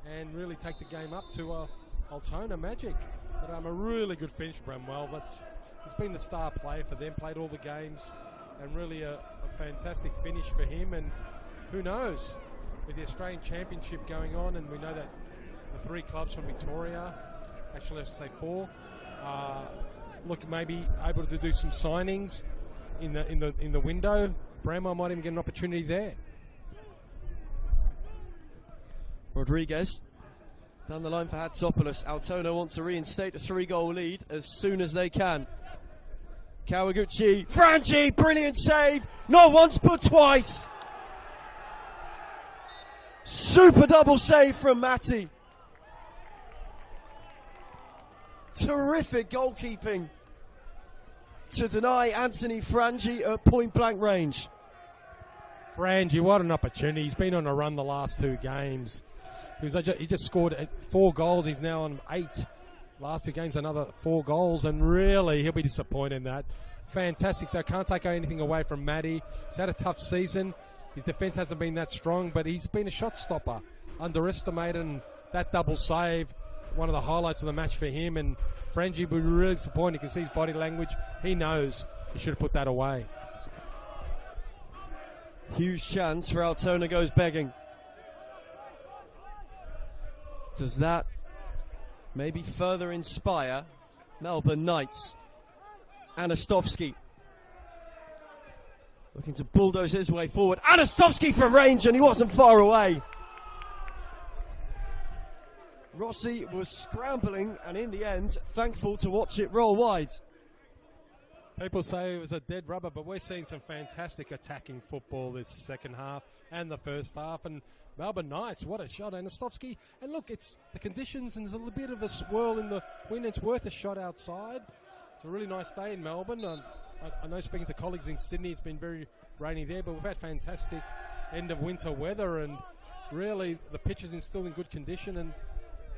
and really take the game up to Altona magic. But a really good finish for Bramwell. He's been the star player for them, played all the games, and really a fantastic finish for him. And who knows, with the Australian Championship going on, and we know that the 3 clubs from Victoria, actually let's say 4, look maybe able to do some signings in the window. Bramwell might even get an opportunity there. Rodriguez down the line for Hatzopoulos. Altona want to reinstate a 3-goal lead as soon as they can. Kawaguchi, Franchi, brilliant save, not once but twice. Super double save from Matty. Terrific goalkeeping to deny Anthony Franchi at point blank range. Franchi, what an opportunity. He's been on a run the last 2 games. He just scored 4 goals. He's now on 8. Last 2 games, another 4 goals, and really, he'll be disappointed in that. Fantastic, though. Can't take anything away from Matty. He's had a tough season. His defence hasn't been that strong, but he's been a shot stopper. Underestimated, and that double save, one of the highlights of the match for him. And Franchi will be really disappointed. You can see his body language. He knows he should have put that away. Huge chance for Altona goes begging. Does that maybe further inspire Melbourne Knights? Anastovsky looking to bulldoze his way forward. Anastovsky from range, and he wasn't far away. Rossi was scrambling, and in the end, thankful to watch it roll wide. People say it was a dead rubber, but we're seeing some fantastic attacking football this second half and the first half. And Melbourne Knights, what a shot, Anastovsky. And look, it's the conditions, and there's a little bit of a swirl in the wind. It's worth a shot outside. It's a really nice day in Melbourne. I know speaking to colleagues in Sydney, it's been very rainy there, but we've had fantastic end of winter weather, and really the pitch is still in good condition, and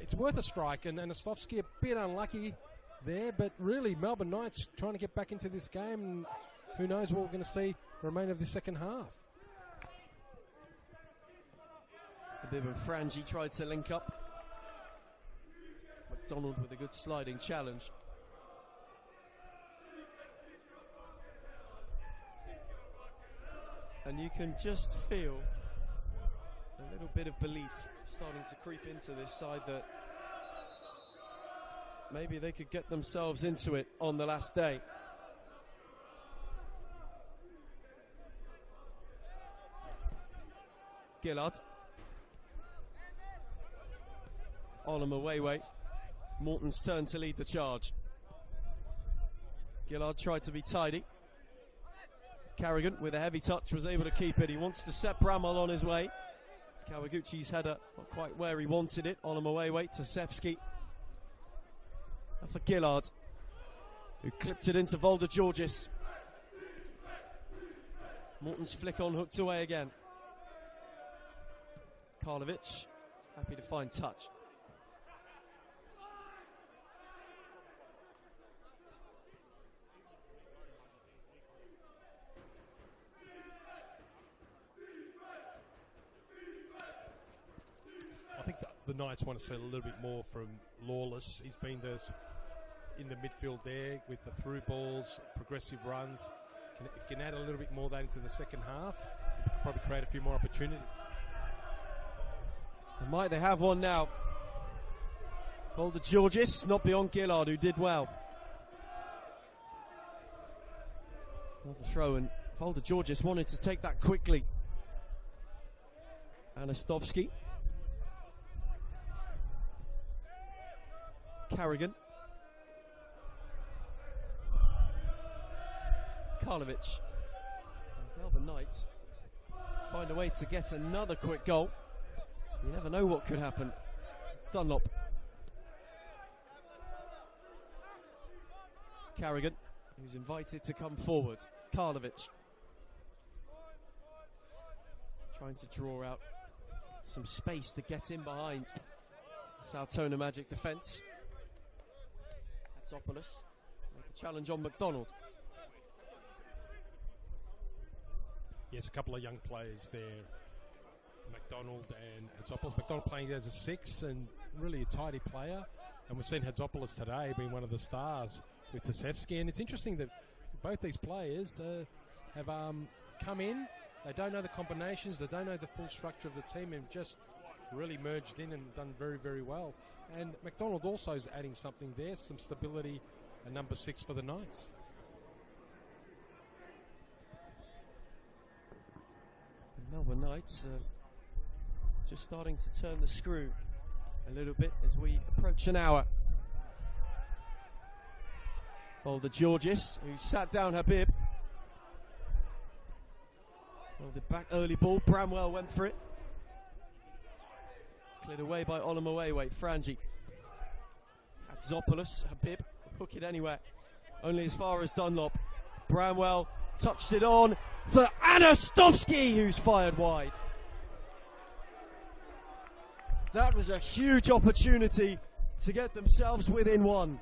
it's worth a strike. And Astovsky a bit unlucky there, but really Melbourne Knights trying to get back into this game, and who knows what we're going to see the remainder of the second half. Habib and Frangi tried to link up. McDonald with a good sliding challenge. And you can just feel a little bit of belief starting to creep into this side that maybe they could get themselves into it on the last day. Gillard. Oliver Wayway. Morton's turn to lead the charge. Gillard tried to be tidy. Carrigan with a heavy touch was able to keep it. He wants to set Bramwell on his way. Kawaguchi's header not quite where he wanted it. Oliver Wayway to Sefsky. And for Gillard, who clipped it into Volder Georgis. Morton's flick on, hooked away again. Karlovic happy to find touch. I think the Knights want to see a little bit more from Lawless. He's been in the midfield there with the through balls, progressive runs. Can add a little bit more of that into the second half. Probably create a few more opportunities. And might they have one now? Volder Georgis, not beyond Gillard, who did well. Another throw, and Volder Georgis wanted to take that quickly. Anastovsky. Carrigan. Karlovic. Melbourne Knights find a way to get another quick goal. You never know what could happen. Dunlop. Carrigan, who's invited to come forward. Karlovic. Trying to draw out some space to get in behind this Altona Magic defence. Hatzopoulos with the challenge on McDonald. Yes, a couple of young players there. McDonald and Hatzopoulos. McDonald playing as a 6 and really a tidy player. And we've seen Hatzopoulos today being one of the stars with Tasevsky. And it's interesting that both these players have come in. They don't know the combinations. They don't know the full structure of the team, and just really merged in and done very, very well. And McDonald also is adding something there, some stability at number 6 for the Knights. The Melbourne Knights just starting to turn the screw a little bit as we approach an hour. Volder Georgis, who sat down Habib. Folded back, early ball. Bramwell went for it. Cleared away by Oliver Wayway. Frangi. Hatzopoulos. Habib. Hook it anywhere. Only as far as Dunlop. Bramwell touched it on for Anastovsky, who's fired wide. That was a huge opportunity to get themselves within one.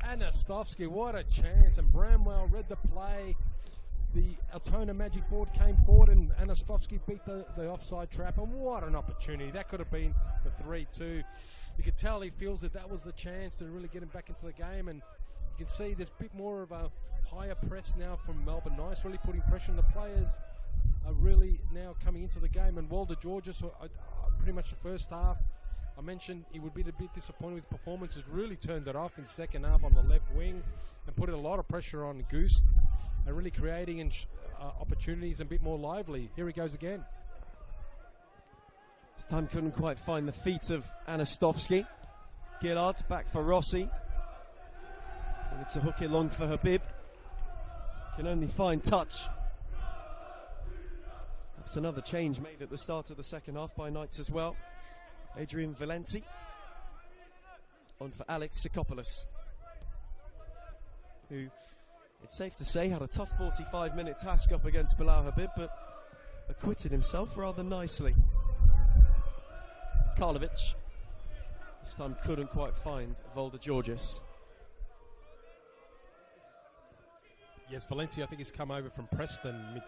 Anastovsky, what a chance, and Bramwell read the play. The Altona Magic board came forward, and Anastovsky beat the offside trap, and what an opportunity. That could have been the 3-2. You could tell he feels that was the chance to really get him back into the game, and you can see there's a bit more of a higher press now from Melbourne Knights, really putting pressure on the players. Are really now coming into the game, and Volder Georgis, pretty much the first half, I mentioned he would be a bit disappointed with performance, has really turned it off in second half on the left wing and put a lot of pressure on Goose and really creating opportunities and a bit more lively. Here he goes again. This time couldn't quite find the feet of Anastovsky. Gillard back for Rossi. Wanted to hook it long for Habib. Can only find touch. That's another change made at the start of the second half by Knights as well. Adrian Valenti on for Alex Sikopoulos, who it's safe to say, had a tough 45-minute task up against Bilal Habib, but acquitted himself rather nicely. Karlovic this time couldn't quite find Volder Georgis. Yes, Valencia, I think, has come over from Preston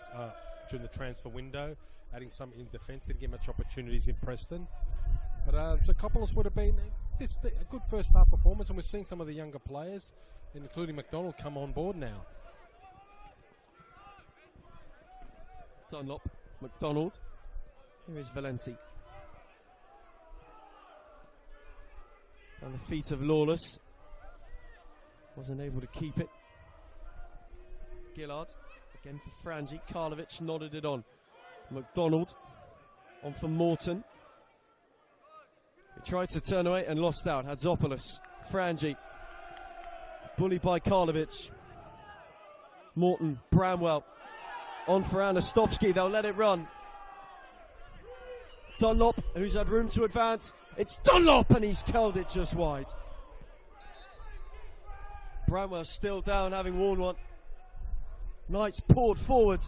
during the transfer window, adding some in defence. Didn't get much opportunities in Preston. But Tsakopoulos would have been a good first half performance, and we're seeing some of the younger players, including McDonald, come on board now. Dunlop, McDonald. Here is Valenti. On the feet of Lawless. Wasn't able to keep it. Gillard, again for Frangi. Karlovic nodded it on. McDonald, on for Morton. He tried to turn away and lost out. Hadzopoulos, Frangi. Bullied by Karlovic. Morton, Bramwell. On for Anastovsky, they'll let it run. Dunlop, who's had room to advance. It's Dunlop, and he's curled it just wide. Bramwell still down, having worn one. Knights poured forward.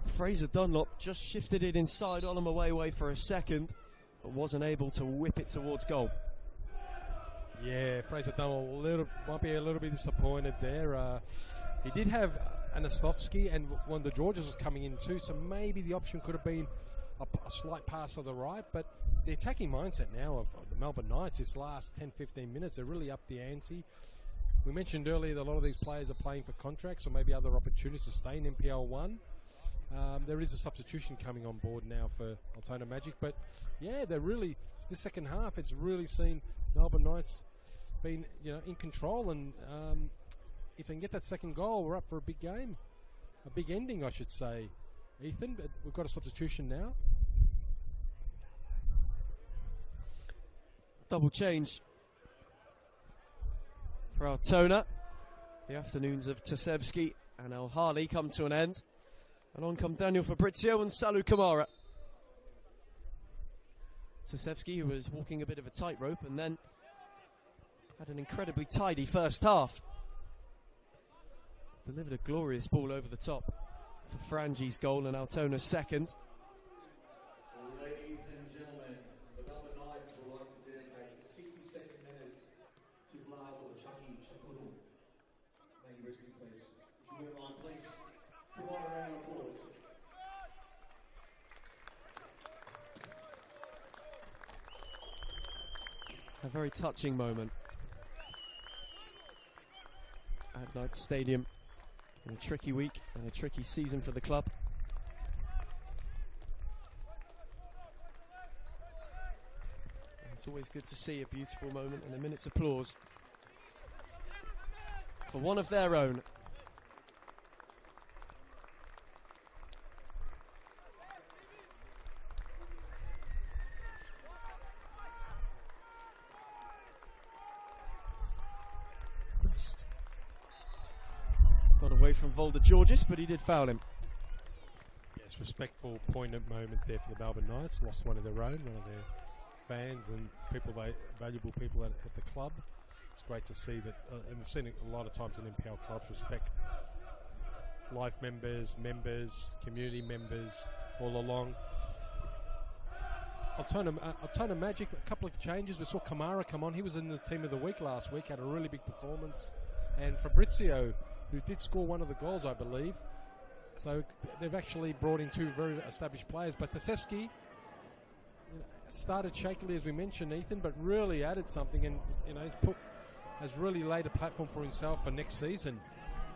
Fraser Dunlop just shifted it inside on him away for a second, but wasn't able to whip it towards goal. Yeah, Fraser Dunlop might be a little bit disappointed there. He did have Anastovsky, and one of the Georges was coming in too, so maybe the option could have been a slight pass to the right, but the attacking mindset now of the Melbourne Knights this last 10-15 minutes, they're really up the ante. We mentioned earlier that a lot of these players are playing for contracts or maybe other opportunities to stay in NPL 1. There is a substitution coming on board now for Altona Magic, but yeah, they're really, the second half, it's really seen Melbourne Knights being in control, and if they can get that second goal, we're up for a big game, a big ending, I should say. Ethan, but we've got a substitution now. Double change for Altona. The afternoons of Tasevsky and El Harley come to an end. And on come Daniel Fabrizio and Salu Kamara. Tasevsky, who was walking a bit of a tightrope and then had an incredibly tidy first half. Delivered a glorious ball over the top for Frangi's goal and Altona's second. Ladies and gentlemen, the Melbourne Knights would like to dedicate the 62nd minute to Vlad or Chucky Chakuru. May you rest in peace. If you wouldn't mind, please provide a round of applause. A very touching moment at Knights Stadium in a tricky week and a tricky season for the club. It's always good to see a beautiful moment and a minute's applause for one of their own. Got away from Volder Georgis, but he did foul him. Yes, respectful, poignant moment there for the Melbourne Knights. Lost one of their own, one of their fans and valuable people at the club. It's great to see that, and we've seen it a lot of times in NPL clubs, respect life members, community members all along. Altona Magic, a couple of changes. We saw Kamara come on. He was in the team of the week last week, had a really big performance. And Fabrizio, who did score one of the goals, I believe. So they've actually brought in two very established players. But Tasevsky started shakily, as we mentioned, Ethan, but really added something, and has really laid a platform for himself for next season.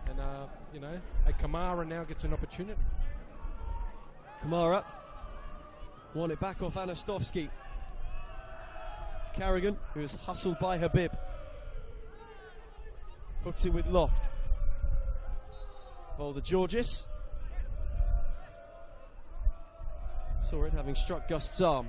And Kamara now gets an opportunity. Kamara won it back off Anastovsky. Carrigan, who was hustled by Habib, hooked it with Loft. Volder Georgis saw it having struck Gust's arm.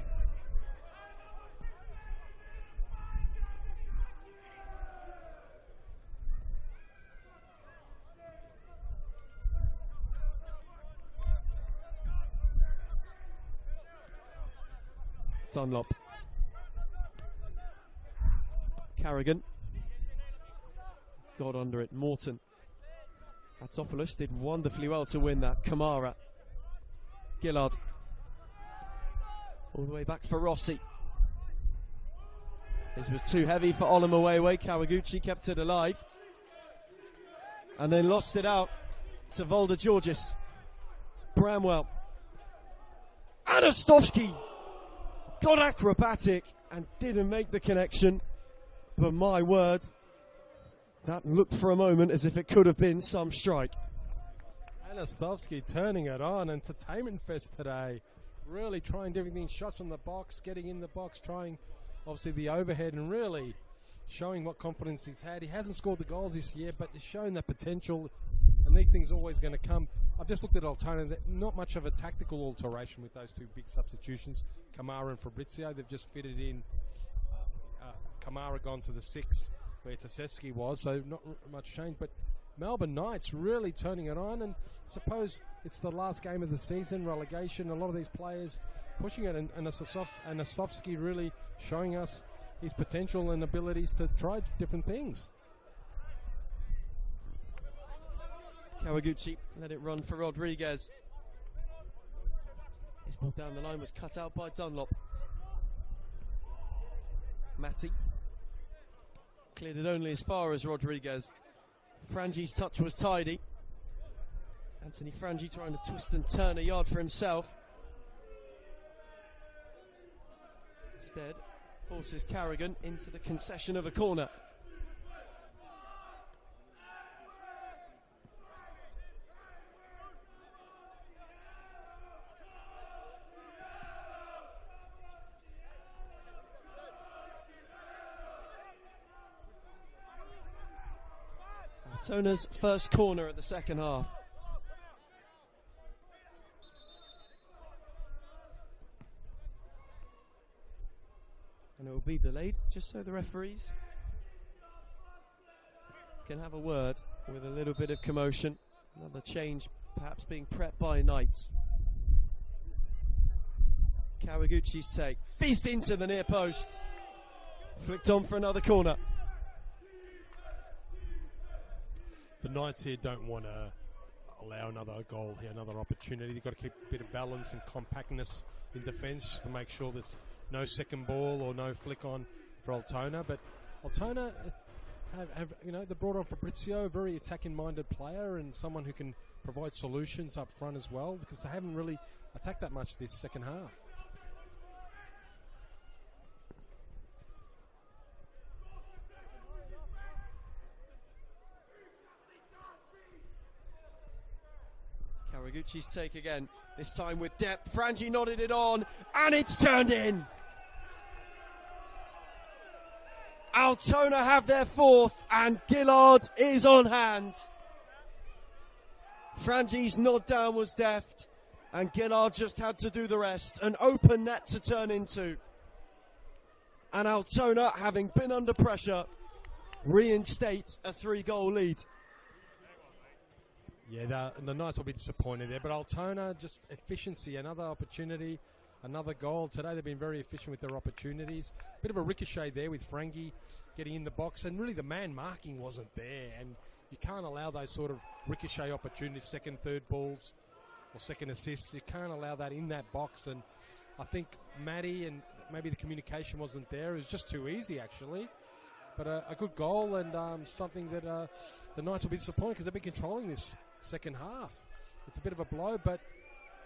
Dunlop. Carrigan. got under it. Morton. Atopoulos did wonderfully well to win that. Kamara. Gillard. All the way back for Rossi. This was too heavy for Olumowewe. Kawaguchi kept it alive. And then lost it out to Volder Georgis. Bramwell. Anastovsky got acrobatic and didn't make the connection. But my word, that looked for a moment as if it could have been some strike. Anastovsky turning it on. Entertainment fest today. Really trying everything. Shots from the box, getting in the box, trying obviously the overhead, and really showing what confidence he's had. He hasn't scored the goals this year, but he's shown that potential, and these things are always going to come. I've just looked at Altona. Not much of a tactical alteration with those two big substitutions, Kamara and Fabrizio. They've just fitted in Kamara gone to the 6 where Tasevsky was, so not much change. But Melbourne Knights really turning it on, and I suppose it's the last game of the season, relegation. A lot of these players pushing it, and Anastovsky really showing us his potential and abilities to try different things. Kawaguchi let it run for Rodriguez. His ball down the line was cut out by Dunlop. Matty cleared it only as far as Rodriguez. Frangi's touch was tidy. Anthony Frangi trying to twist and turn a yard for himself. Instead, forces Carrigan into the concession of a corner. Altona's first corner of the second half. And it will be delayed just so the referees can have a word with a little bit of commotion. Another change perhaps being prepped by Knights. Kawaguchi's take. Feast into the near post. Flicked on for another corner. The Knights here don't want to allow another goal here, another opportunity. They've got to keep a bit of balance and compactness in defence just to make sure there's no second ball or no flick on for Altona. But Altona have they brought on Fabrizio, a very attacking-minded player and someone who can provide solutions up front as well, because they haven't really attacked that much this second half. Kawaguchi's take again, this time with depth. Frangi nodded it on, and it's turned in. Altona have their fourth, and Gillard is on hand. Frangi's nod down was deft, and Gillard just had to do the rest. An open net to turn into. And Altona, having been under pressure, reinstate a 3-goal lead. Yeah, the Knights will be disappointed there, but Altona, just efficiency, another opportunity, another goal. Today they've been very efficient with their opportunities. Bit of a ricochet there with Frangi getting in the box, and really the man marking wasn't there, and you can't allow those sort of ricochet opportunities, second, third balls, or second assists. You can't allow that in that box, and I think Matty and maybe the communication wasn't there. It was just too easy, actually. But a good goal, and something that the Knights will be disappointed because they've been controlling this second half. It's a bit of a blow, but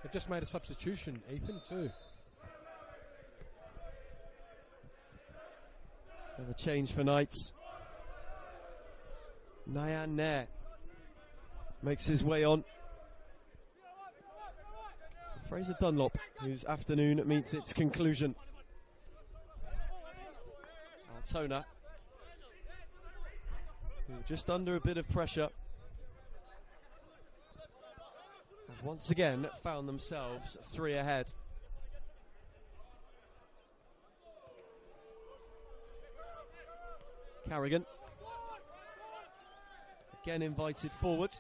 they've just made a substitution, Ethan, too. Another change for Knights. Nayan Nair makes his way on. Fraser Dunlop, whose afternoon meets its conclusion. Altona, who just under a bit of pressure, have once again found themselves 3 ahead. Carrigan, again invited forward.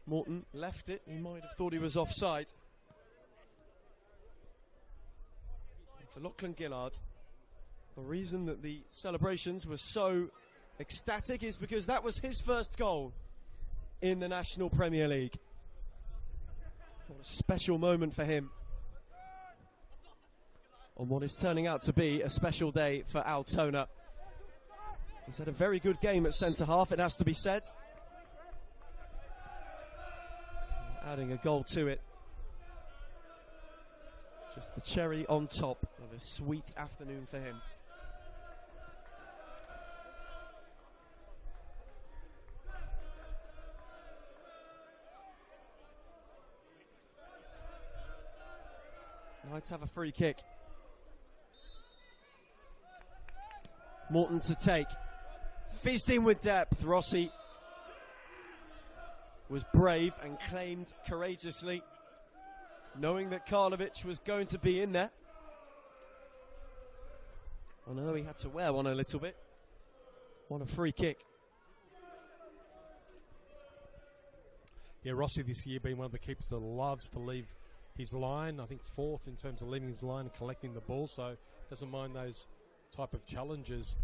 Morton left it, he might have thought he was offside. And for Lachlan Gillard, The reason that the celebrations were so ecstatic is because that was his first goal in the National Premier League. What a special moment for him on what is turning out to be a special day for Altona. He's had a very good game at centre-half, it has to be said. Adding a goal to it. Just the cherry on top of a sweet afternoon for him. Knights have a free kick. Morton to take. Fizzed in with depth. Rossi was brave and claimed courageously, knowing that Karlovic was going to be in there. I know he had to wear one a little bit. What a free kick. Yeah, Rossi this year being one of the keepers that loves to leave his line. I think fourth in terms of leaving his line and collecting the ball, so doesn't mind those type of challenges.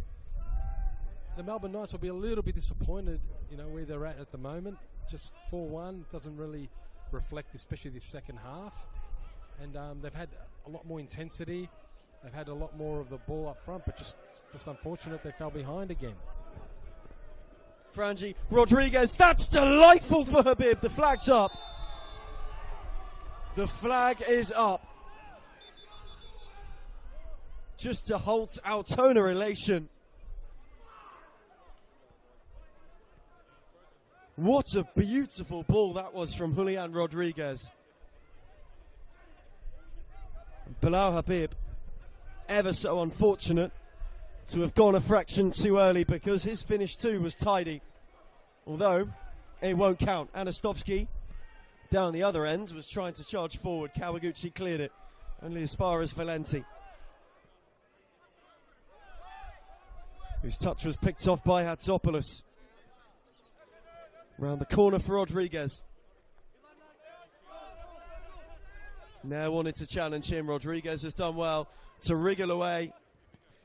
The Melbourne Knights will be a little bit disappointed, where they're at the moment. Just 4-1 doesn't really reflect, especially this second half. And they've had a lot more intensity. They've had a lot more of the ball up front, but just unfortunate they fell behind again. Frangi Rodriguez, that's delightful for Habib. The flag's up. The flag is up. Just to halt Altona elation. What a beautiful ball that was from Julian Rodriguez. Bilal Habib, ever so unfortunate to have gone a fraction too early because his finish too was tidy. Although, it won't count. Anastovsky, down the other end, was trying to charge forward. Kawaguchi cleared it, only as far as Valenti, whose touch was picked off by Hatzopoulos. Round the corner for Rodriguez. Now wanted to challenge him. Rodriguez has done well to wriggle away.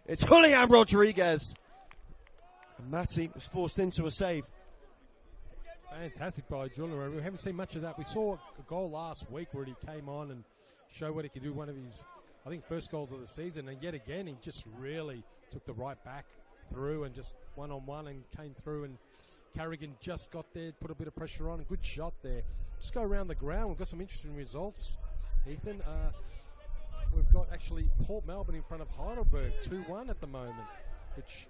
It's Julian Rodriguez. And Matti was forced into a save. Fantastic by Julian. We haven't seen much of that. We saw a goal last week where he came on and showed what he could do. One of his, I think, first goals of the season. And yet again, he just really took the right back through and just one-on-one and came through, and Carrigan just got there, put a bit of pressure on. A good shot there. Just go around the ground. We've got some interesting results, Ethan. We've got actually Port Melbourne in front of Heidelberg, 2-1 at the moment, which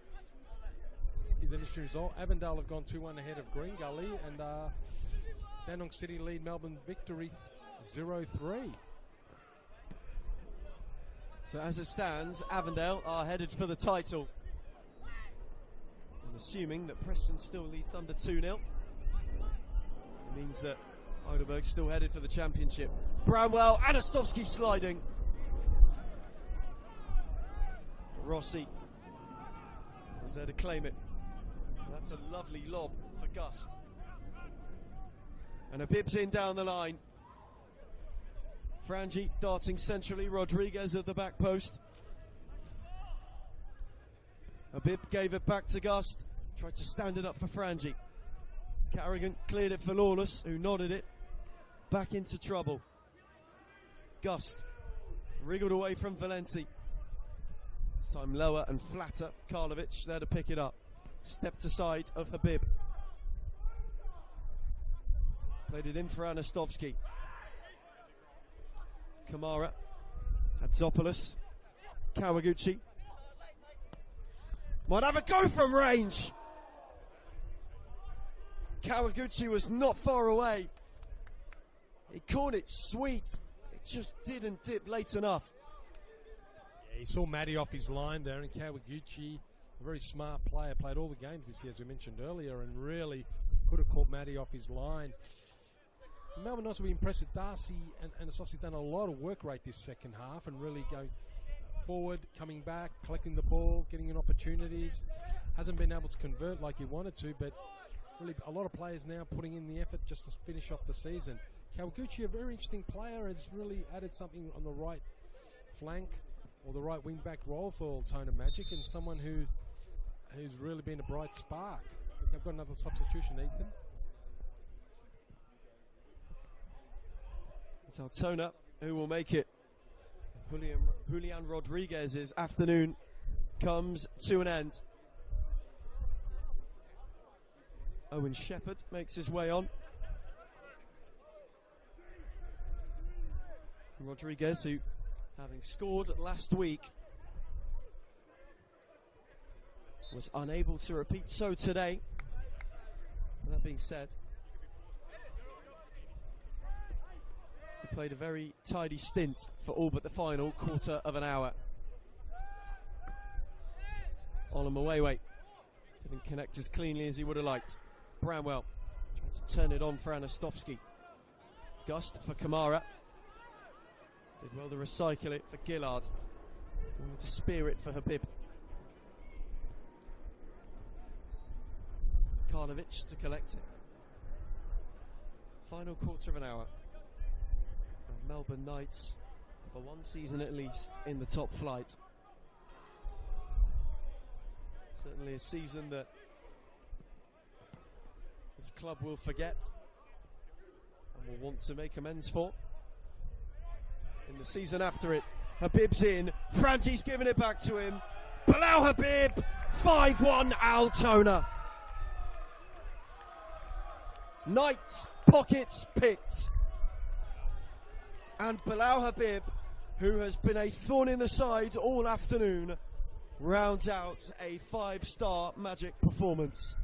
is an interesting result. Avondale have gone 2-1 ahead of Green Gully, and Dandenong City lead Melbourne victory 0-3. So as it stands, Avondale are headed for the title. And assuming that Preston still lead Thunder 2-0, it means that Heidelberg's still headed for the championship. Bramwell, Anastovsky sliding. Rossi was there to claim it. That's a lovely lob for Gust. And Habib's in down the line. Frangi darting centrally, Rodriguez at the back post. Habib gave it back to Gust, tried to stand it up for Frangi. Carrigan cleared it for Lawless, who nodded it. Back into trouble. Gust wriggled away from Valenti. This time lower and flatter. Karlovic there to pick it up. Stepped aside of Habib. Played it in for Anastovsky. Kamara. Hatzopoulos. Kawaguchi. Might have a go from range. Kawaguchi was not far away. He caught it sweet. It just didn't dip late enough. Yeah, he saw Matty off his line there, and Kawaguchi, a very smart player, played all the games this year, as we mentioned earlier, and really could have caught Matty off his line. Melbourne Knights will be impressed with Darcy, and it's obviously done a lot of work rate this second half and really going forward, coming back, collecting the ball, getting in opportunities. Hasn't been able to convert like he wanted to, but really a lot of players now putting in the effort just to finish off the season. Kawaguchi, a very interesting player, has really added something on the right flank. or the right wing back role for Altona Magic, and someone who's really been a bright spark. I think they've got another substitution, Ethan. It's Altona who will make it. Julian Rodriguez's afternoon comes to an end. Owen Shepherd makes his way on. Rodriguez, who, having scored last week, was unable to repeat so today. And that being said, he played a very tidy stint for all but the final quarter of an hour. Olamuwewe didn't connect as cleanly as he would have liked. Bramwell tried to turn it on for Anastovsky. Gust for Kamara. Did well to recycle it for Gillard. Wanted to spear it for Habib. Karlovic to collect it. Final quarter of an hour. And Melbourne Knights, for one season at least, in the top flight. Certainly a season that this club will forget and will want to make amends for. In the season after it, Habib's in. Franji's giving it back to him. Bilal Habib, 5-1 Altona. Knights pockets picked. And Bilal Habib, who has been a thorn in the side all afternoon, rounds out a 5-star Magic performance.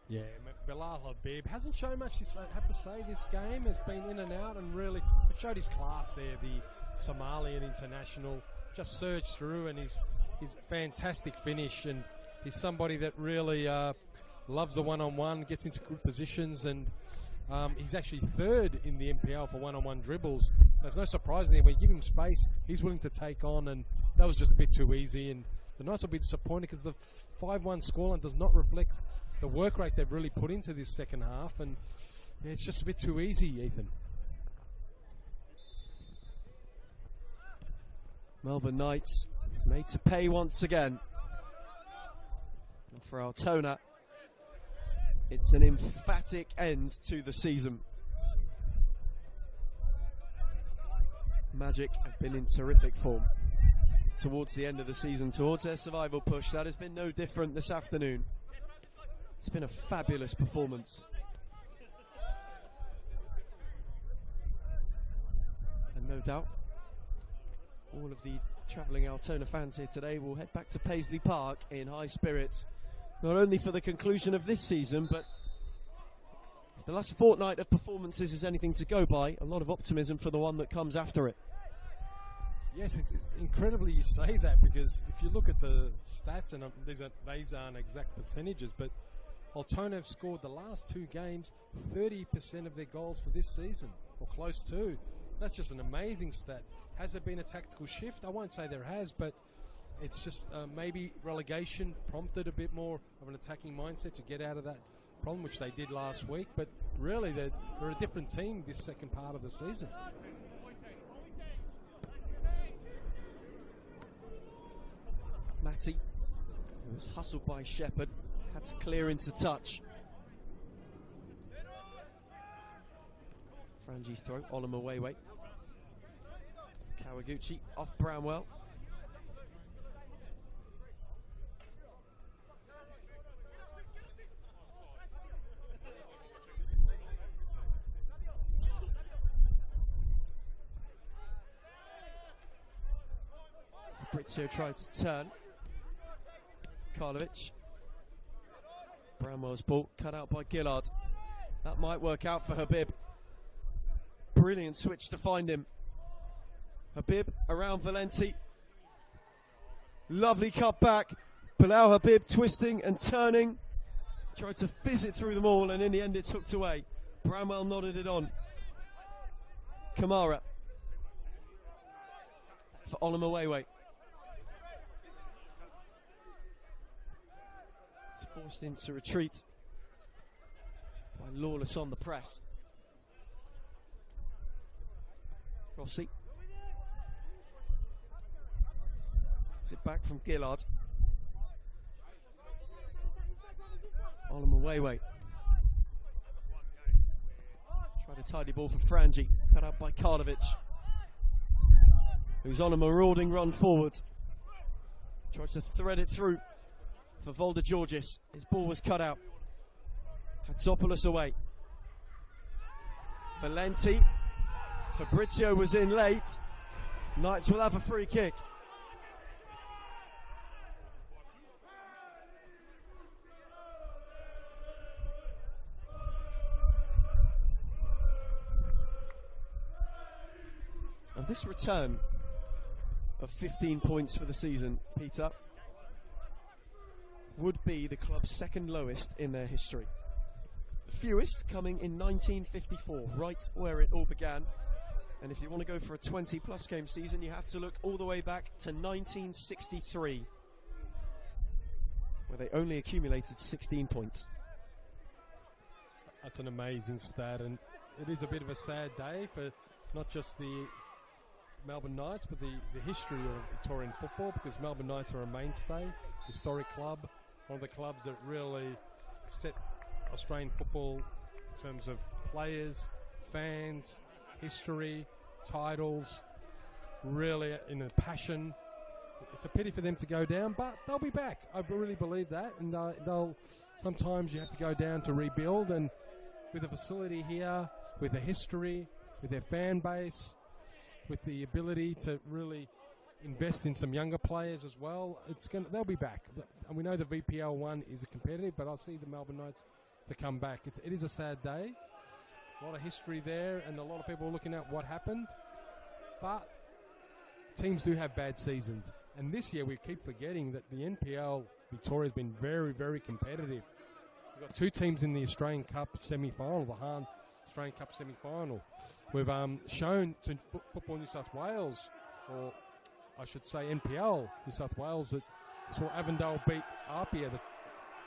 Yeah, Bilal Habib hasn't shown much, I have to say, this game. Has been in and out and really showed his class there. The Somalian international just surged through, and his fantastic finish, and he's somebody that really loves the one-on-one, gets into good positions, and he's actually third in the NPL for one-on-one dribbles. There's no surprise there. When you give him space, he's willing to take on, and that was just a bit too easy. And the Knights will be disappointed because the 5-1 scoreline does not reflect the work rate they've really put into this second half, and yeah, it's just a bit too easy, Ethan. Melbourne Knights made to pay once again. And for Altona, it's an emphatic end to the season. Magic have been in terrific form towards the end of the season, towards their survival push. That has been no different this afternoon. It's been a fabulous performance. And no doubt, all of the travelling Altona fans here today will head back to Paisley Park in high spirits, not only for the conclusion of this season, but if the last fortnight of performances is anything to go by, a lot of optimism for the one that comes after it. Yes, it's incredibly you say that, because if you look at the stats, and these aren't exact percentages, but Altona have scored the last 2 games 30% of their goals for this season, or close to. That's just an amazing stat. Has there been a tactical shift? I won't say there has, but it's just maybe relegation prompted a bit more of an attacking mindset to get out of that problem, which they did last week. But really, they're a different team this second part of the season. Matty, who was hustled by Shepherd, had to clear into touch. Franji's throw, Olamuwewe. Kawaguchi off Bramwell. Fabrizio tried to turn. Karlovic. Bramwell's ball cut out by Gillard. That might work out for Habib. Brilliant switch to find him. Habib around Valenti. Lovely cut back. Bilal Habib twisting and turning. Tried to fizz it through them all, and in the end it's hooked away. Bramwell nodded it on. Kamara for Olamuwewe. Forced into retreat by Lawless on the press. Rossi Gets it back from Gillard. Oliver Wayway. Tried a tidy ball for Frangi. Cut out by Karlovic, who's on a marauding run forward. Tries to thread it through for Volder Georgis. His ball was cut out. Hatzopoulos away. Valenti. Fabrizio was in late. Knights will have a free kick. And this return of 15 points for the season, Peter, would be the club's second lowest in their history. The fewest coming in 1954, right where it all began. And if you want to go for a 20-plus game season, you have to look all the way back to 1963, where they only accumulated 16 points. That's an amazing stat, and it is a bit of a sad day for not just the Melbourne Knights, but the history of Victorian football, because Melbourne Knights are a mainstay, historic club, one of the clubs that really set Australian football in terms of players, fans, history, titles, really in a passion. It's a pity for them to go down, but they'll be back. I really believe that, and they'll. Sometimes you have to go down to rebuild, and with a facility here, with a history, with their fan base, with the ability to really invest in some younger players as well, they'll be back. And we know the VPL 1 is a competitive, but I'll see the Melbourne Knights to come back. It is a sad day. A lot of history there, and a lot of people are looking at what happened. But teams do have bad seasons. And this year we keep forgetting that the NPL Victoria has been very, very competitive. We've got two teams in the Australian Cup semi-final, the Hahn Australian Cup semi-final. We've shown to Football New South Wales, or I should say NPL New South Wales, that saw Avondale beat Apia, the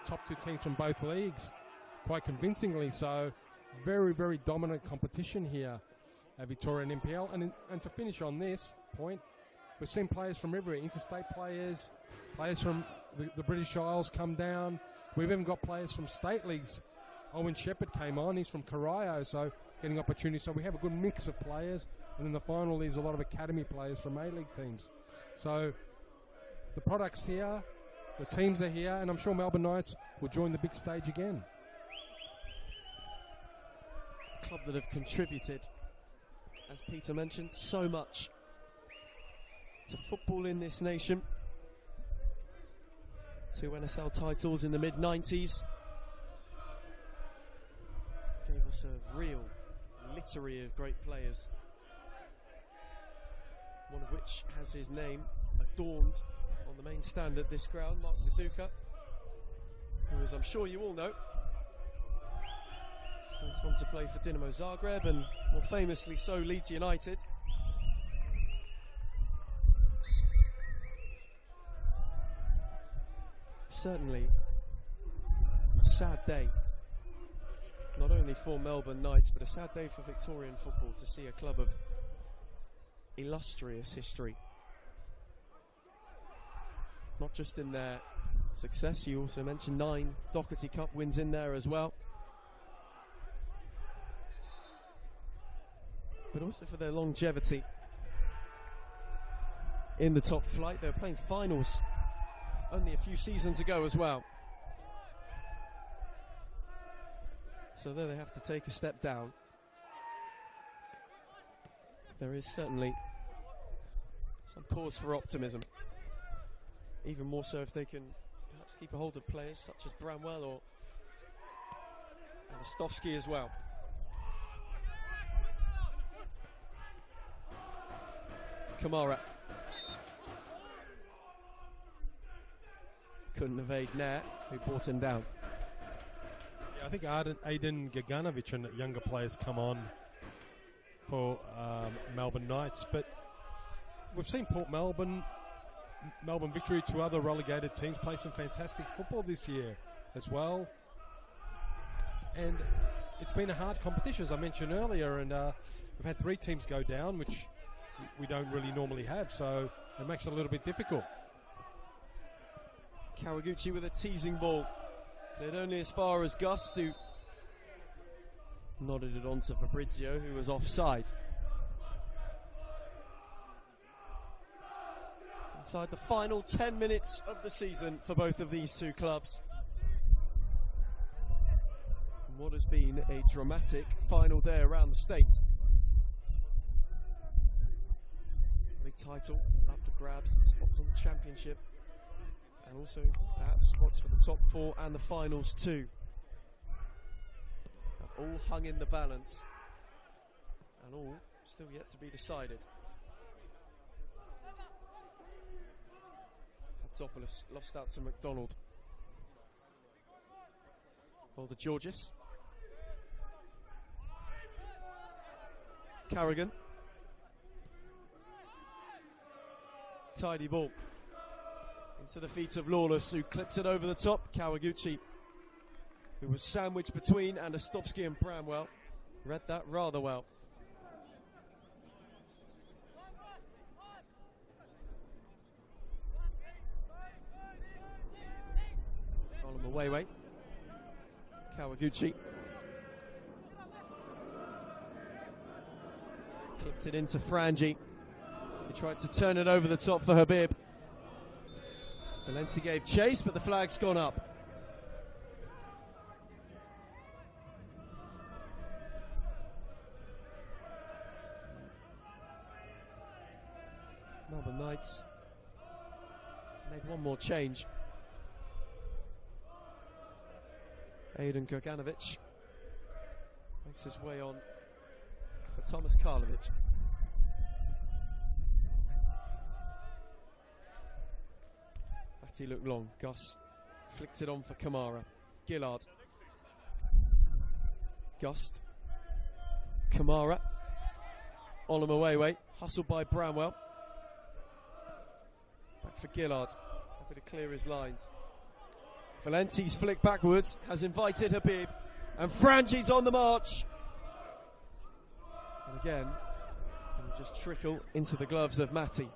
top two teams from both leagues, quite convincingly. So very, very dominant competition here at Victoria and NPL. And to finish on this point, we've seen players from everywhere, interstate players from the British Isles come down. We've even got players from state leagues. Owen Shepherd came on, he's from Corio, so getting opportunities. So we have a good mix of players. And then the final is a lot of academy players from A-League teams. So the product's here, the teams are here, and I'm sure Melbourne Knights will join the big stage again. Club that have contributed, as Peter mentioned, so much to football in this nation. 2 NSL titles in the mid-90s. Gave us a real litany of great players, one of which has his name adorned on the main stand at this ground, Mark Viduka, who, as I'm sure you all know, went on to play for Dinamo Zagreb and more famously so Leeds United. Certainly a sad day, not only for Melbourne Knights, but a sad day for Victorian football to see a club of illustrious history. Not just in their success, you also mentioned 9 Doherty Cup wins in there as well, but also for their longevity in the top flight. They were playing finals only a few seasons ago as well. So though they have to take a step down, there is certainly some cause for optimism. Even more so if they can perhaps keep a hold of players such as Bramwell or Anastovsky as well. Kamara couldn't evade Nair, who brought him down. Yeah, I think Aiden Gaganovic and younger players come on for Melbourne Knights, but we've seen Port Melbourne Victory, 2 other relegated teams, play some fantastic football this year as well. And it's been a hard competition, as I mentioned earlier, and we've had 3 teams go down, which we don't really normally have, so it makes it a little bit difficult. Kawaguchi with a teasing ball. Cleared only as far as Gust, who nodded it on to Fabrizio, who was offside. Inside the final 10 minutes of the season for both of these two clubs. And what has been a dramatic final day around the state. League title up for grabs, spots on the championship, and also perhaps spots for the top four and the finals too. Have all hung in the balance, and all still yet to be decided. Hatzopoulos lost out to McDonald. Volder Georgis. Carrigan. Tidy ball into the feet of Lawless, who clipped it over the top. Kawaguchi, who was sandwiched between Anastovsky and Bramwell, read that rather well. Oliver Kawaguchi clipped it into Frangi. He tried to turn it over the top for Habib. Valenti gave chase, but the flag's gone up. Melbourne Knights made one more change. Aidan Gerganovic makes his way on for Thomas Karlovic. He looked long. Gus flicked it on for Kamara. Gillard. Gust. Kamara. Olomuwewe. Hustled by Bramwell. Back for Gillard. Happy to clear his lines. Valenti's flick backwards has invited Habib. And Frangi's on the march. And again, it'll just trickle into the gloves of Matty.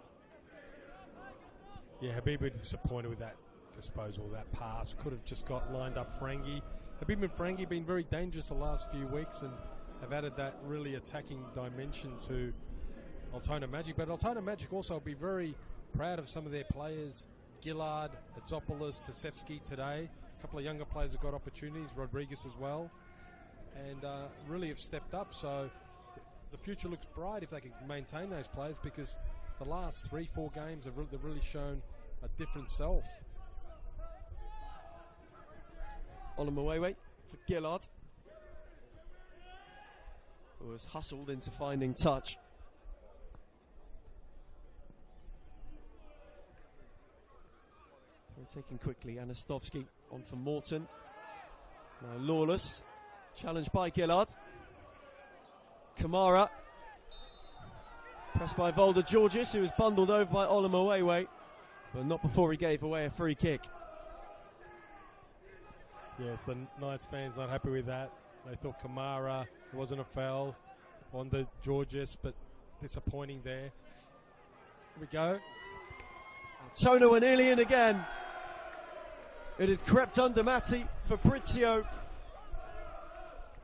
Yeah, Habib was disappointed with that disposal, that pass. Could have just got lined up Frangi. Habib and Frangi have been very dangerous the last few weeks and have added that really attacking dimension to Altona Magic. But Altona Magic also will be very proud of some of their players. Gillard, Hatzopoulos, Tasevsky today. A couple of younger players have got opportunities, Rodriguez as well. And really have stepped up. So the future looks bright if they can maintain those players, because the last 3-4 games have really shown a different self. Olomuwewe for Gillard, who was hustled into finding touch. They're taken quickly. Anastovsky on for Morton. Now Lawless, challenged by Gillard. Kamara. Pressed by Volder Georgis, who was bundled over by Olomuwewe, but not before he gave away a free kick. Yes, the Knights fans not happy with that. They thought Kamara, it wasn't a foul on the Georgis, but disappointing there. Here we go. Altona were nearly in again. It had crept under Matty. Fabrizio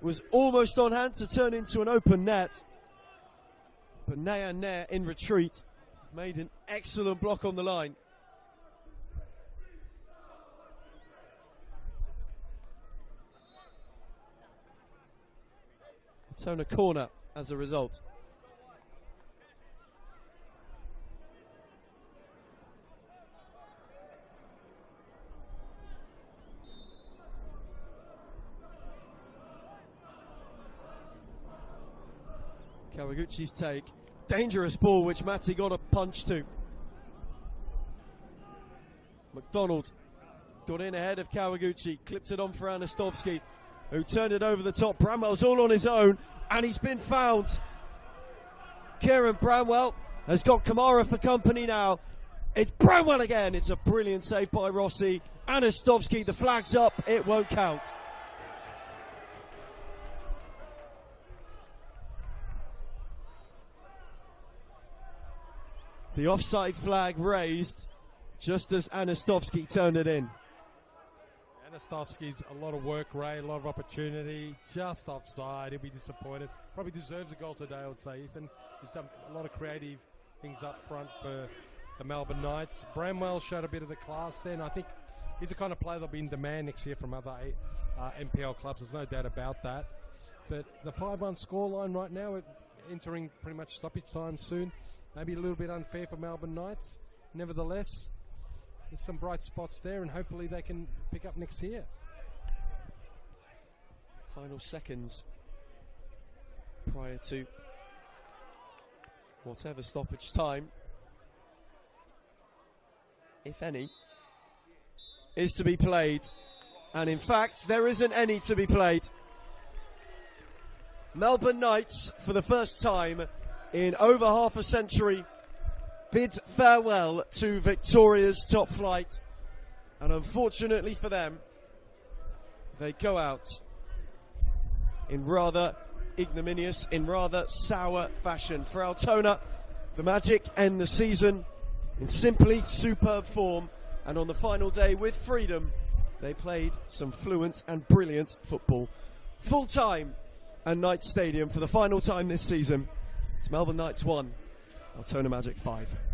was almost on hand to turn into an open net. But Nayan Nair in retreat made an excellent block on the line. Altona corner as a result. Kawaguchi's take. Dangerous ball which Matty got a punch to. McDonald got in ahead of Kawaguchi, clipped it on for Anastovsky, who turned it over the top. Bramwell's all on his own, and he's been found. Kieran Bramwell has got Kamara for company now. It's Bramwell again. It's a brilliant save by Rossi. Anastovsky, the flag's up, it won't count. The offside flag raised just as Anastovsky turned it in. Anastovsky's a lot of work rate, a lot of opportunity, just offside. He'll be disappointed. Probably deserves a goal today, I would say. Ethan, he's done a lot of creative things up front for the Melbourne Knights. Bramwell showed a bit of the class then. I think he's the kind of player that'll be in demand next year from other NPL clubs. There's no doubt about that. But the 5-1 scoreline right now, entering pretty much stoppage time soon. Maybe a little bit unfair for Melbourne Knights. Nevertheless, there's some bright spots there, and hopefully they can pick up next year. Final seconds prior to whatever stoppage time, if any, is to be played. And in fact, there isn't any to be played. Melbourne Knights, for the first time in over half a century, bid farewell to Victoria's top flight. And unfortunately for them, they go out in rather ignominious, in rather sour fashion. For Altona, the Magic end the season in simply superb form. And on the final day with freedom, they played some fluent and brilliant football. Full time at Knights Stadium for the final time this season. It's Melbourne Knights 1, Altona Magic 5.